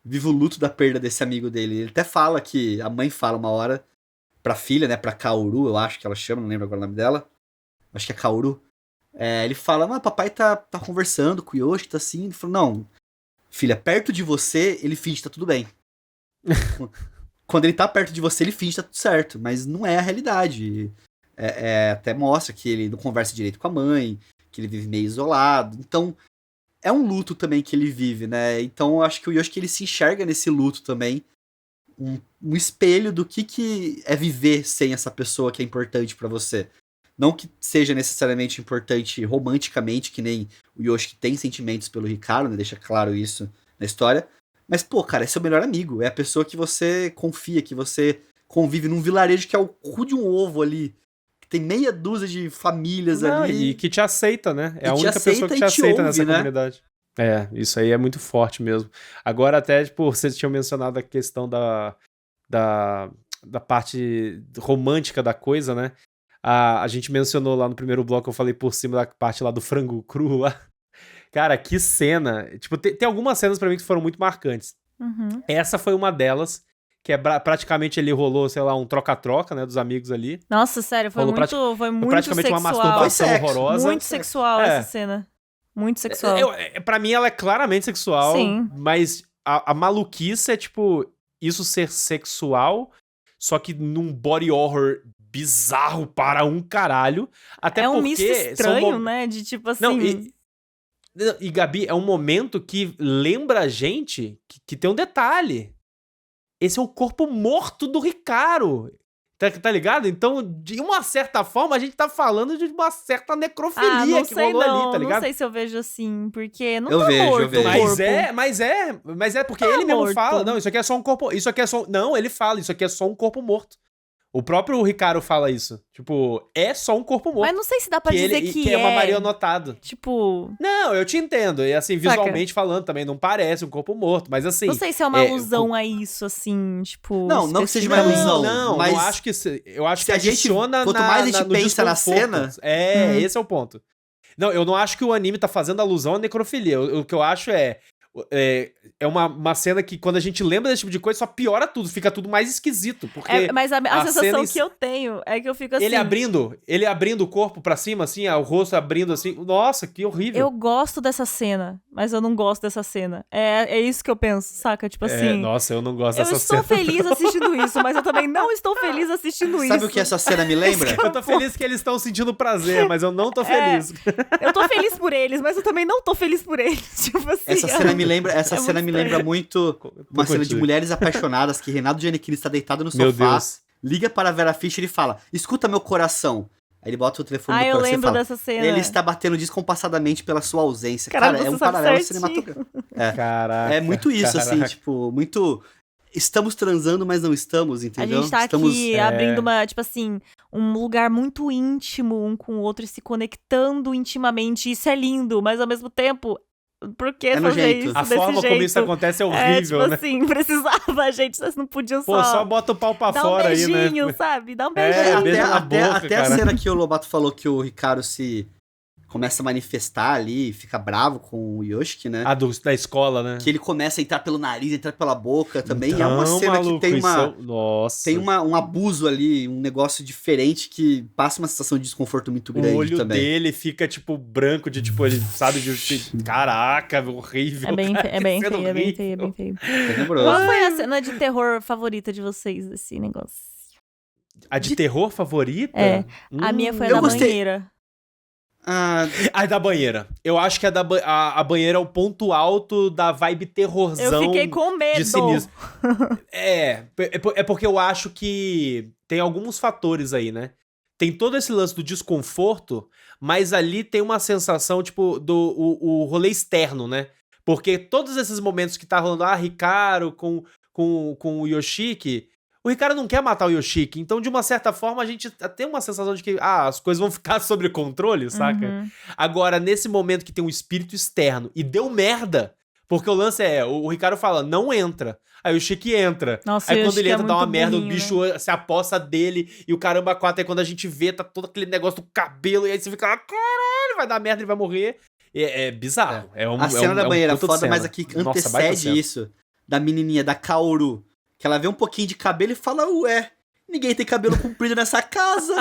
Vive o luto da perda desse amigo dele. Ele até fala que... A mãe fala uma hora pra filha, né? Pra Kaoru, eu acho que ela chama, não lembro agora o nome dela. Acho que é Kaoru. Ele fala, papai tá conversando com o Yoshi, tá assim. Ele falou, não, filha, perto de você, ele finge que tá tudo bem. Quando ele tá perto de você, ele finge que tá tudo certo. Mas não é a realidade. Até mostra que ele não conversa direito com a mãe, que ele vive meio isolado. Então, é um luto também que ele vive, né? Então, eu acho que o Yoshi ele se enxerga nesse luto também. Um espelho do que é viver sem essa pessoa que é importante pra você. Não que seja necessariamente importante romanticamente, que nem o Yoshi que tem sentimentos pelo Hikaru, né? Deixa claro isso na história. Mas, pô, cara, é seu melhor amigo. É a pessoa que você confia, que você convive num vilarejo que é o cu de um ovo ali. Que tem meia dúzia de famílias ali. E que te aceita, né? É a única pessoa que te aceita nessa comunidade. Isso aí é muito forte mesmo. Agora até, tipo, vocês tinham mencionado a questão da parte romântica da coisa, né? A gente mencionou lá no primeiro bloco, eu falei por cima da parte lá do frango cru lá. Cara, que cena. Tipo, tem algumas cenas pra mim que foram muito marcantes. Uhum. Essa foi uma delas, que é praticamente ali rolou, sei lá, um troca-troca, né, dos amigos ali. Nossa, sério, foi muito praticamente sexual. uma masturbação horrorosa. Muito sexual essa cena. Muito sexual. Pra mim, ela é claramente sexual. Sim. Mas a maluquice é, tipo, isso ser sexual, só que num body horror bizarro para um caralho. Até é um porque misto estranho, né? De tipo assim... Não, e Gabi, é um momento que lembra a gente que tem um detalhe. Esse é o corpo morto do Ricardo. Tá ligado? Então, de uma certa forma, a gente tá falando de uma certa necrofilia que rolou ali, tá ligado? Não sei se eu vejo assim, porque não eu tá vejo, morto eu vejo. Mas é porque tá ele mesmo morto. fala, não, isso aqui é só um corpo, não, ele fala, isso aqui é só um corpo morto. O próprio Ricardo fala isso. Tipo, é só um corpo morto. Mas não sei se dá pra dizer que é uma marionotado. Tipo... Não, eu te entendo. E assim, visualmente falando também, não parece um corpo morto. Mas assim... Não sei se é uma alusão a isso, assim, tipo... Não que seja uma alusão. Não acho que... Eu acho que adiciona quanto mais a gente pensa na cena... Esse é o ponto. Não, eu não acho que o anime tá fazendo alusão à necrofilia. O que eu acho é uma cena que, quando a gente lembra desse tipo de coisa, só piora tudo, fica tudo mais esquisito. Porque mas a sensação que eu tenho é que eu fico assim... Ele abrindo o corpo pra cima, assim, o rosto abrindo assim. Nossa, que horrível. Eu gosto dessa cena, mas eu não gosto dessa cena. É isso que eu penso, saca? Tipo assim... Nossa, eu não gosto dessa cena. Eu estou feliz assistindo isso, mas eu também não estou feliz assistindo isso. Sabe o que essa cena me lembra? Eu tô feliz que eles estão sentindo prazer, mas eu não tô feliz. Eu tô feliz por eles, mas eu também não tô feliz por eles. Tipo assim... Essa cena me lembra muito uma cena de mulheres apaixonadas que Renato Giannichini está deitado no sofá, liga para a Vera Fischer e fala, escuta meu coração. Aí ele bota o telefone no coração e fala, eu lembro dessa cena. Ele está batendo descompassadamente pela sua ausência. Caramba, cara, é um paralelo cinematográfico. Caraca. É muito isso, assim, tipo, muito... Estamos transando, mas não estamos, entendeu? A gente tá aqui abrindo tipo assim, um lugar muito íntimo um com o outro e se conectando intimamente. Isso é lindo, mas ao mesmo tempo... Por que fazer isso A forma como isso acontece é horrível, tipo né? assim, precisava, gente. Vocês não podiam só bota o pau pra fora aí, né? Dá um beijinho, sabe? Dá um beijinho. Até a cena que o Lobato falou que o Ricardo se começa a manifestar ali, fica bravo com o Yoshiki, né? Da escola, né? Que ele começa a entrar pelo nariz, entrar pela boca também. Então, é uma cena maluco, que tem uma... Nossa. Tem um abuso ali, um negócio diferente que passa uma sensação de desconforto muito grande também. O olho dele fica, tipo, branco de, tipo, ele sabe de... Caraca, horrível. É bem feio. Tenebroso. Qual foi a cena de terror favorita de vocês desse negócio? A de terror favorita? A minha foi a da banheira. A da banheira. Eu acho que a banheira é o ponto alto da vibe terrorzão. Eu fiquei com medo. De sinistro. É porque eu acho que tem alguns fatores aí, né? Tem todo esse lance do desconforto, mas ali tem uma sensação, tipo, o rolê externo, né? Porque todos esses momentos que tá rolando, Ricardo com o Yoshiki... O Ricardo não quer matar o Yoshiki, então de uma certa forma a gente tem uma sensação de que as coisas vão ficar sob controle, saca? Uhum. Agora, nesse momento que tem um espírito externo e deu merda, porque o lance o Ricardo fala, não entra. Aí o Yoshiki entra. Nossa, aí quando ele entra, dá uma burrinho, merda, o bicho se aposta dele e o caramba 4, aí quando a gente vê, tá todo aquele negócio do cabelo, e aí você fica, caralho, vai dar merda, ele vai morrer. É bizarro. A cena da banheira é foda, mas aqui Nossa, antecede isso, da menininha, da Kaoru, que ela vê um pouquinho de cabelo e fala, ué, ninguém tem cabelo comprido nessa casa.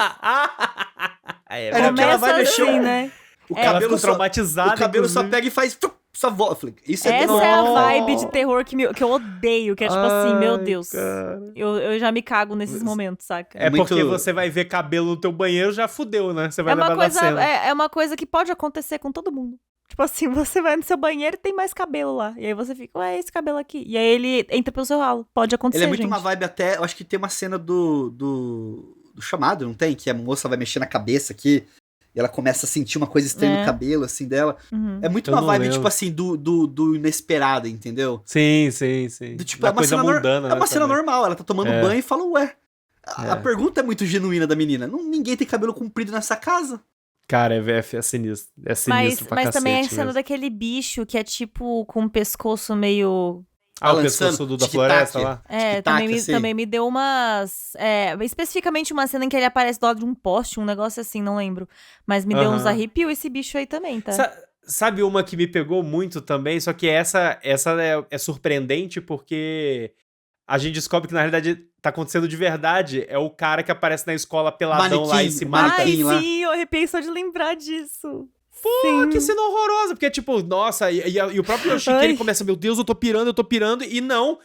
Aí ela vai mexer, né? O cabelo traumatizado. O cabelo só pega e faz... Só volta. Essa é a vibe de terror que eu odeio, que é tipo assim, meu Deus. Eu já me cago nesses momentos, saca? É porque você vai ver cabelo no teu banheiro, já fudeu, né? Você vai lembrar da cena. É uma coisa que pode acontecer com todo mundo. Tipo assim, você vai no seu banheiro e tem mais cabelo lá. E aí você fica, ué, esse cabelo aqui. E aí ele entra pelo seu ralo. Pode acontecer, Ele é muito gente. uma vibe até... Eu acho que tem uma cena do chamado, não tem? Que a moça vai mexer na cabeça aqui. E ela começa a sentir uma coisa estranha no cabelo, assim, dela. Uhum. É muito uma vibe, tipo assim, do inesperado, entendeu? Sim. Tipo, é uma cena mundana, é uma cena normal. Ela tá tomando banho e fala, ué. A pergunta é muito genuína da menina. Ninguém tem cabelo comprido nessa casa. Cara, é sinistro. É sinistro pra mas cacete. Mas também é a cena daquele bicho que é tipo com o pescoço meio... o pescoço da floresta lá? Também me deu umas... especificamente uma cena em que ele aparece do lado de um poste, um negócio assim, não lembro. Mas me deu uns arrepios esse bicho aí também, tá? Sabe uma que me pegou muito também? Só que essa é surpreendente porque a gente descobre que na realidade tá acontecendo de verdade. É o cara que aparece na escola peladão lá em cima. Manequim lá. Sim, eu arrepiei só de lembrar disso. Pô, que cena horrorosa. Porque, tipo, nossa, e o próprio Yoshiki, ele começa, meu Deus, eu tô pirando. E não,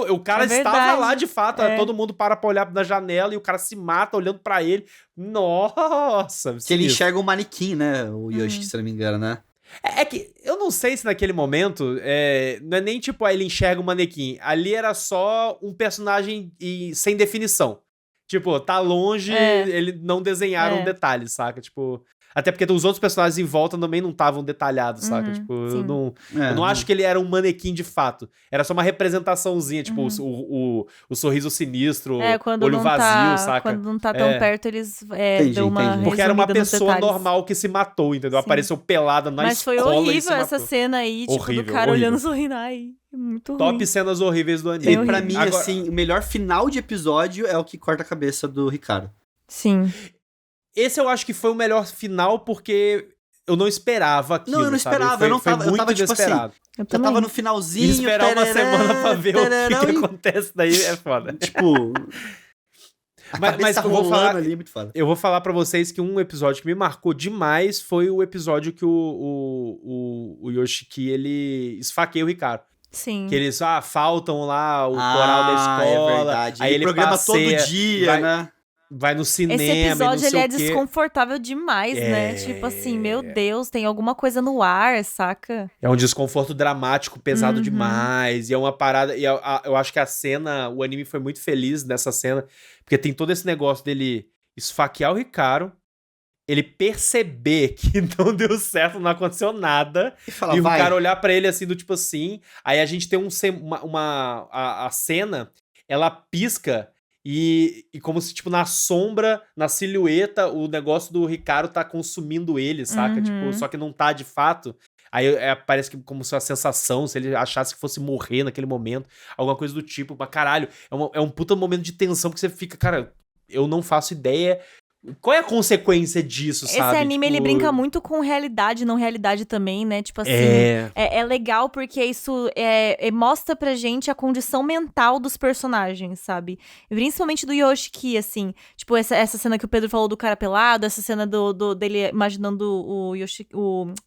o cara estava lá de fato. Todo mundo para olhar na janela e o cara se mata olhando pra ele. Nossa. Que ele enxerga um manequim, né? O Yoshiki, se não me engano, né? É que eu não sei se naquele momento não é nem tipo, ele enxerga um manequim. Ali era só um personagem sem definição. Tipo, tá longe, ele não desenharam detalhes, saca? Tipo, até porque os outros personagens em volta também não estavam detalhados, saca? Tipo, eu não acho que ele era um manequim de fato. Era só uma representaçãozinha, tipo, o sorriso sinistro, olho vazio, saca? Quando não tá tão perto, eles dão uma resumida. Porque era uma pessoa normal que se matou, entendeu? Sim. Apareceu pelada na Mas escola. Mas foi horrível essa cena aí, horrível, tipo, do cara horrível. olhando sorrindo. Ai, muito ruim. Top cenas horríveis do anime. E pra mim, assim, o melhor final de episódio é o que corta a cabeça do Ricardo. Sim. Esse eu acho que foi o melhor final porque eu não esperava aquilo, Não, eu não esperava, eu tava tipo assim... Eu tava no finalzinho... E esperar uma semana pra ver o que acontece daí é foda. Tipo... Mas eu vou falar ali, muito foda. Eu vou falar pra vocês que um episódio que me marcou demais foi o episódio que o Yoshiki, ele esfaqueia o Ricardo. Sim. Que eles, faltam lá o coral da escola. É verdade. Aí ele programa passeia, todo dia, né? Vai no cinema. Esse episódio, ele é desconfortável demais, né? Tipo assim, meu Deus, tem alguma coisa no ar, saca? É um desconforto dramático, pesado demais. E é uma parada... E eu acho que a cena... O anime foi muito feliz nessa cena. Porque tem todo esse negócio dele esfaquear o Ricardo, ele perceber que não deu certo, não aconteceu nada. E o cara olhar pra ele assim, do tipo assim... Aí a gente tem a cena, ela pisca... E como se, tipo, na sombra, na silhueta, o negócio do Ricardo tá consumindo ele, saca? Tipo, só que não tá de fato. Aí parece que como se a sensação, se ele achasse que fosse morrer naquele momento, alguma coisa do tipo. Mas caralho, é um puta momento de tensão que você fica, cara, eu não faço ideia. Qual é a consequência disso, sabe? Esse anime, tipo... ele brinca muito com realidade e não realidade também, né? Tipo assim, é legal porque isso mostra pra gente a condição mental dos personagens, sabe? Principalmente do Yoshiki, assim. Tipo, essa cena que o Pedro falou do cara pelado, essa cena dele imaginando o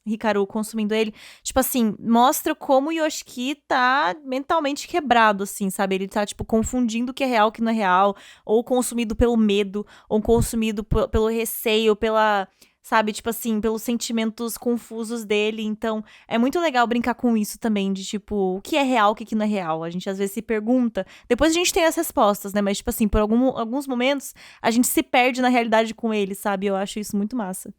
Hikaru consumindo ele. Tipo assim, mostra como o Yoshiki tá mentalmente quebrado, assim, sabe? Ele tá, tipo, confundindo o que é real e o que não é real, ou consumido pelo medo, ou consumido pelo receio, sabe, tipo assim, pelos sentimentos confusos dele. Então, é muito legal brincar com isso também, de tipo, o que é real, o que não é real. A gente às vezes se pergunta, depois a gente tem as respostas, né, mas tipo assim, por alguns momentos, a gente se perde na realidade com ele, sabe, eu acho isso muito massa.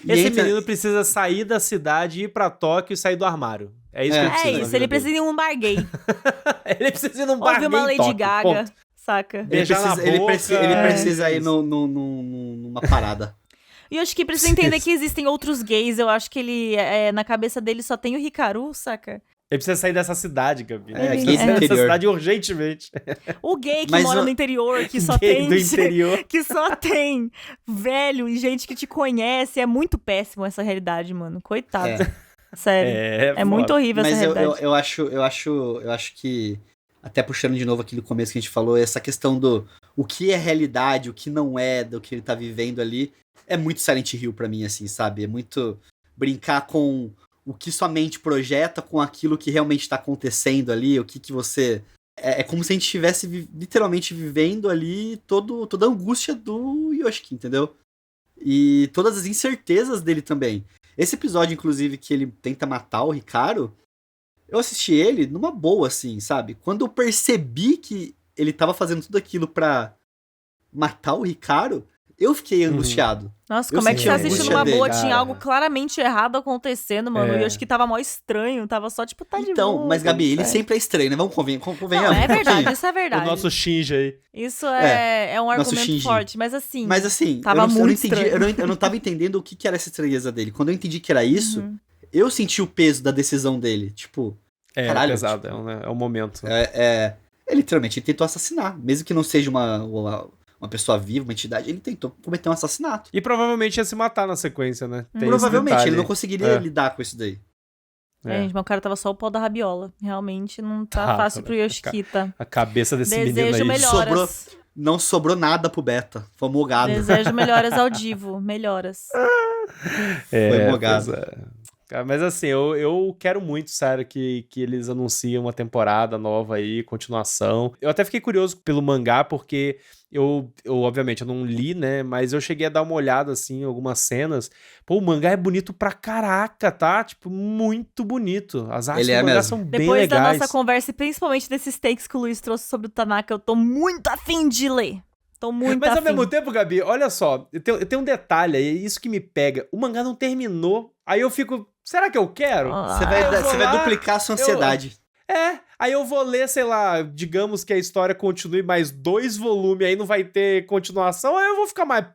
Esse menino precisa sair da cidade, ir pra Tóquio e sair do armário. É isso que ele precisa. É isso, ele precisa ir em um bar gay. Ele precisa ir num bar gay. Ouvir uma Lady Tóquio, Gaga. ponto. Saca? Ele precisa ir numa parada. E eu acho que precisa entender que existem outros gays. Eu acho que ele, na cabeça dele, só tem o Hikaru, saca? Ele precisa sair dessa cidade, Gabi. Ele precisa sair dessa cidade urgentemente. O gay que mora no interior, que só gay tem... do interior. Que só tem velho e gente que te conhece. É muito péssimo essa realidade, mano. Coitado. Sério. É muito horrível essa realidade. Mas eu acho que... Até puxando de novo aqui no começo que a gente falou, essa questão do o que é realidade, o que não é, do que ele tá vivendo ali, é muito Silent Hill pra mim, assim, sabe? É muito brincar com o que sua mente projeta com aquilo que realmente tá acontecendo ali, o que você... É como se a gente estivesse literalmente vivendo ali toda a angústia do Yoshiki, entendeu? E todas as incertezas dele também. Esse episódio, inclusive, que ele tenta matar o Ricardo, eu assisti ele numa boa, assim, sabe? Quando eu percebi que ele tava fazendo tudo aquilo pra matar o Ricardo, eu fiquei angustiado. Nossa, como é que você assiste numa boa? Tinha algo claramente errado acontecendo, mano. E eu acho que tava mó estranho. Tava só, tipo, tá de boa. Então, mas Gabi, ele sempre é estranho, né? Vamos convenhamos. Não, é verdade, isso é verdade. O nosso Shinji aí. Isso é um argumento forte, mas assim... Tava muito estranho. Eu não tava entendendo o que era essa estranheza dele. Quando eu entendi que era isso... Eu senti o peso da decisão dele, tipo... caralho, pesado, tipo, é um momento. Literalmente, ele tentou assassinar. Mesmo que não seja uma pessoa viva, uma entidade, ele tentou cometer um assassinato. E provavelmente ia se matar na sequência, né? Provavelmente, ele não conseguiria lidar com isso daí. Gente, mas o cara tava só o pau da rabiola. Realmente não tá fácil pro Yoshikita. A cabeça desse menino aí. Desejo melhoras. Não sobrou nada pro Beta. Foi mogado. Desejo melhoras ao Divo. Melhoras. Foi mogado. Mas assim, eu quero muito, sério, que eles anunciem uma temporada nova aí, continuação. Eu até fiquei curioso pelo mangá, porque eu obviamente, eu não li, né? Mas eu cheguei a dar uma olhada, assim, em algumas cenas. Pô, o mangá é bonito pra caraca, tá? Tipo, muito bonito. As artes do mangá são bem legais. Depois da nossa conversa, e principalmente desses takes que o Luiz trouxe sobre o Tanaka, eu tô muito afim de ler. Mas ao mesmo tempo, Gabi, olha só, eu tenho um detalhe aí, isso que me pega. O mangá não terminou, aí eu fico, será que eu quero? Você vai duplicar a sua ansiedade. Aí eu vou ler, sei lá, digamos que a história continue mais 2 volumes, aí não vai ter continuação, aí eu vou ficar mais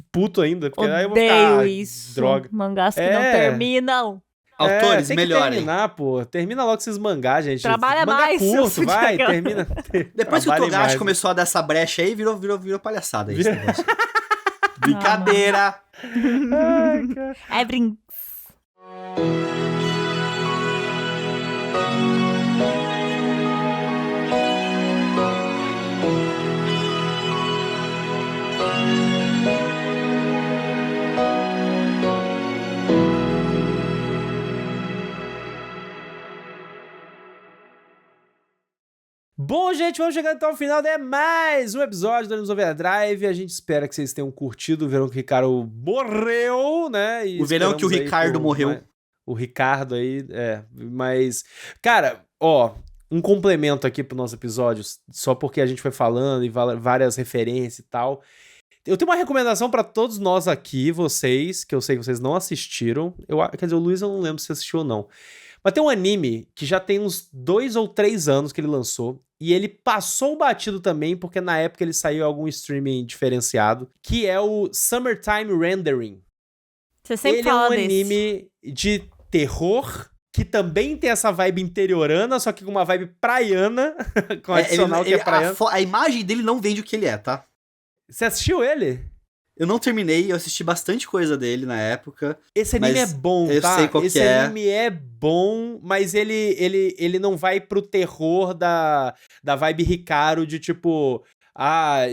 puto ainda, porque aí eu vou ficar isso. Droga. Mangás que não terminam. Autores, tem melhorem. Que terminar, pô. Termina logo esses mangás, gente. Trabalha mangá mais, curto, vai, termina. Depois que o Togashi começou a dar essa brecha aí, virou palhaçada aí esse negócio. Brincadeira! Ai, cara. É brinks. Bom, gente, vamos chegando até o final de mais um episódio do Animes Overdrive. A gente espera que vocês tenham curtido o verão que o Ricardo morreu, né? O verão que o Ricardo morreu. O Ricardo aí, mas... Cara, um complemento aqui pro nosso episódio, só porque a gente foi falando e várias referências e tal. Eu tenho uma recomendação pra todos nós aqui, vocês, que eu sei que vocês não assistiram. Quer dizer, o Luiz eu não lembro se assistiu ou não. Mas tem um anime que já tem uns 2 ou 3 anos que ele lançou, e ele passou batido também, porque na época ele saiu em algum streaming diferenciado, que é o Summertime Rendering. Você sempre fala desse. Ele é um anime de terror, que também tem essa vibe interiorana, só que com uma vibe praiana, com adicional que é praiana. A imagem dele não vende o que ele é, tá? Você assistiu ele? Eu não terminei, eu assisti bastante coisa dele na época. Esse anime é bom, tá? Eu sei qual Esse anime é bom, mas ele não vai pro terror da vibe Ricardo de tipo...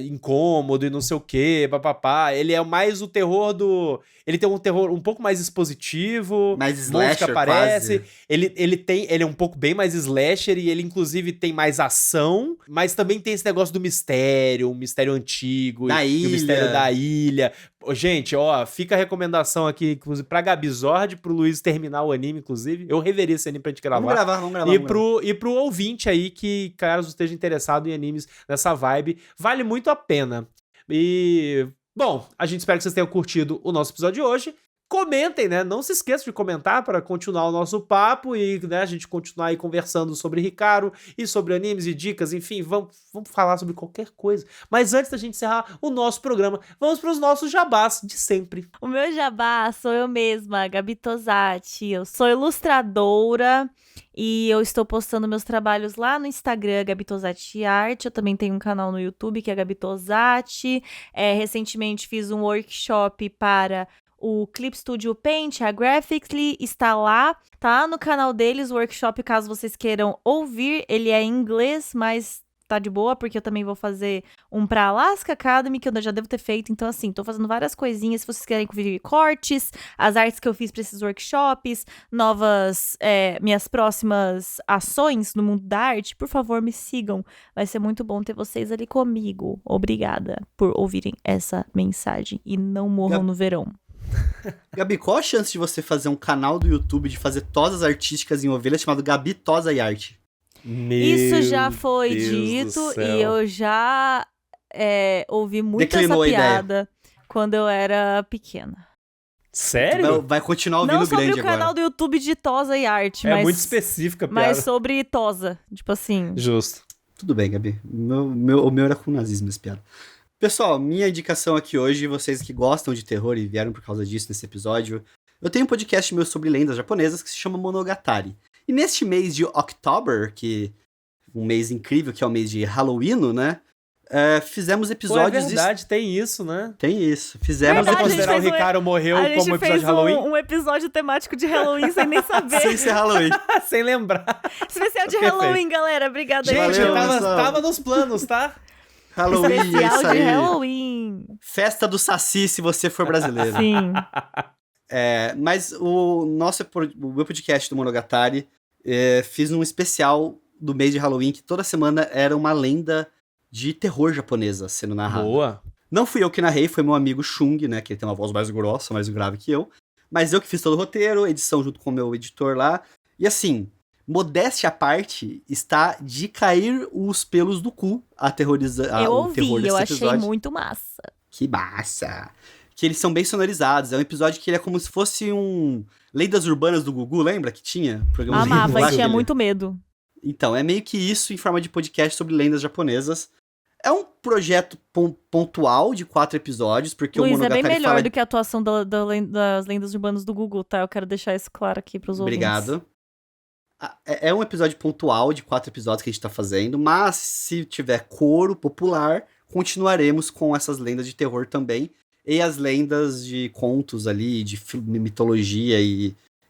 incômodo e não sei o que, papapá. Ele é mais o terror do... Ele tem um terror um pouco mais expositivo. Mais slasher, que aparece. quase. Ele é um pouco bem mais slasher e ele, inclusive, tem mais ação, mas também tem esse negócio do mistério, um mistério antigo. Da ilha. O mistério da ilha. Gente, fica a recomendação aqui, inclusive, pra Gabizord, pro Luiz terminar o anime, inclusive. Eu reveria esse anime pra gente gravar. Vamos gravar. E pro ouvinte aí, que caso esteja interessado em animes nessa vibe, vale muito a pena. E, bom, a gente espera que vocês tenham curtido o nosso episódio de hoje. Comentem, né? Não se esqueçam de comentar para continuar o nosso papo e, né, a gente continuar aí conversando sobre Ricardo e sobre animes e dicas, enfim, vamos falar sobre qualquer coisa. Mas antes da gente encerrar o nosso programa, vamos para os nossos jabás de sempre. O meu jabá sou eu mesma, Gabi Tosati. Eu sou ilustradora e eu estou postando meus trabalhos lá no Instagram, Gabi Tosati Art. Eu também tenho um canal no YouTube que é Gabi Tosati. Recentemente fiz um workshop para o Clip Studio Paint, a Graphicly, está lá, tá no canal deles, o workshop, caso vocês queiram ouvir, ele é em inglês, mas tá de boa, porque eu também vou fazer um pra Alaska Academy, que eu já devo ter feito, então assim, tô fazendo várias coisinhas, se vocês querem conferir cortes, as artes que eu fiz pra esses workshops, novas, minhas próximas ações no mundo da arte, por favor, me sigam, vai ser muito bom ter vocês ali comigo, obrigada por ouvirem essa mensagem, e não morram no verão. Gabi, qual a chance de você fazer um canal do YouTube de fazer tosas artísticas em ovelhas chamado Gabi Tosa e Arte? Isso já foi dito e eu já ouvi muito essa piada quando eu era pequena. Sério? Vai continuar ouvindo grande agora. Não sobre o canal do YouTube de Tosa e Arte, mas... É muito específica a piada. Mas sobre Tosa, tipo assim... Justo. Tudo bem, Gabi. O meu era com nazismo essa piada. Pessoal, minha indicação aqui hoje, vocês que gostam de terror e vieram por causa disso nesse episódio, eu tenho um podcast meu sobre lendas japonesas que se chama Monogatari. E neste mês de October, que um mês incrível, que é o mês de Halloween, né? Fizemos episódios... Pô, é verdade, tem isso, né? Tem isso. Fizemos Verdade, considerar o Ricardo morreu como episódio fez de Halloween? um episódio temático de Halloween sem nem saber. Sem ser Halloween. Sem lembrar. Especial de Halloween, galera. Obrigada aí. Gente, Valeu, tava nos planos, tá? Halloween, Especial isso aí. de Halloween. Festa do Saci, se você for brasileiro. Sim. Mas o meu podcast do Monogatari, fiz um especial do mês de Halloween, que toda semana era uma lenda de terror japonesa sendo narrada. Boa. Não fui eu que narrei, foi meu amigo Shung, né, que ele tem uma voz mais grossa, mais grave que eu. Mas eu que fiz todo o roteiro, edição junto com o meu editor lá. E assim, modéstia à parte, está de cair os pelos do cu aterrorizar Eu o terror ouvi, desse eu episódio. achei muito massa. Que massa! Que eles são bem sonorizados. É um episódio que ele é como se fosse um Lendas Urbanas do Gugu, lembra que tinha? Programazinho Amava, lá e tinha que muito medo. Então, é meio que isso em forma de podcast sobre lendas japonesas. É um projeto pontual de 4 episódios, porque Luiz, o Monogatari é bem melhor fala... do que a atuação das lendas urbanas do Google, tá? Eu quero deixar isso claro aqui pros ouvintes. Obrigado. É um episódio pontual de 4 episódios que a gente tá fazendo, mas se tiver coro popular, continuaremos com essas lendas de terror também. E as lendas de contos ali, de mitologia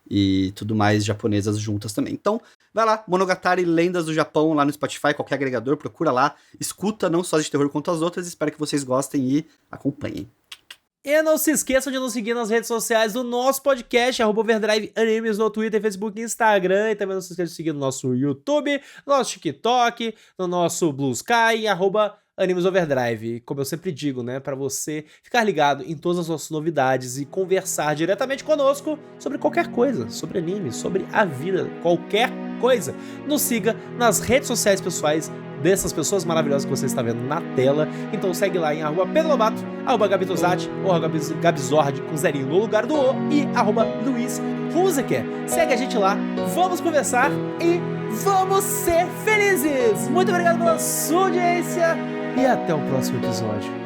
e tudo mais japonesas juntas também. Então, vai lá, Monogatari Lendas do Japão, lá no Spotify, qualquer agregador, procura lá, escuta não só as de terror quanto as outras, espero que vocês gostem e acompanhem. E não se esqueçam de nos seguir nas redes sociais do nosso podcast, @Overdrive Animes, no Twitter, Facebook e Instagram. E também não se esqueçam de seguir no nosso YouTube, no nosso TikTok, no nosso Blue Sky, @Animes Overdrive. Como eu sempre digo, né, para você ficar ligado em todas as nossas novidades e conversar diretamente conosco sobre qualquer coisa, sobre anime, sobre a vida, qualquer coisa. Nos siga nas redes sociais pessoais dessas pessoas maravilhosas que você está vendo na tela. Então segue lá em @PedroLobato, @Gabitosati ou @Gabizord com zerinho no lugar do O e @Luiz Hunziker. Segue a gente lá, vamos conversar e vamos ser felizes! Muito obrigado pela sua audiência e até o próximo episódio.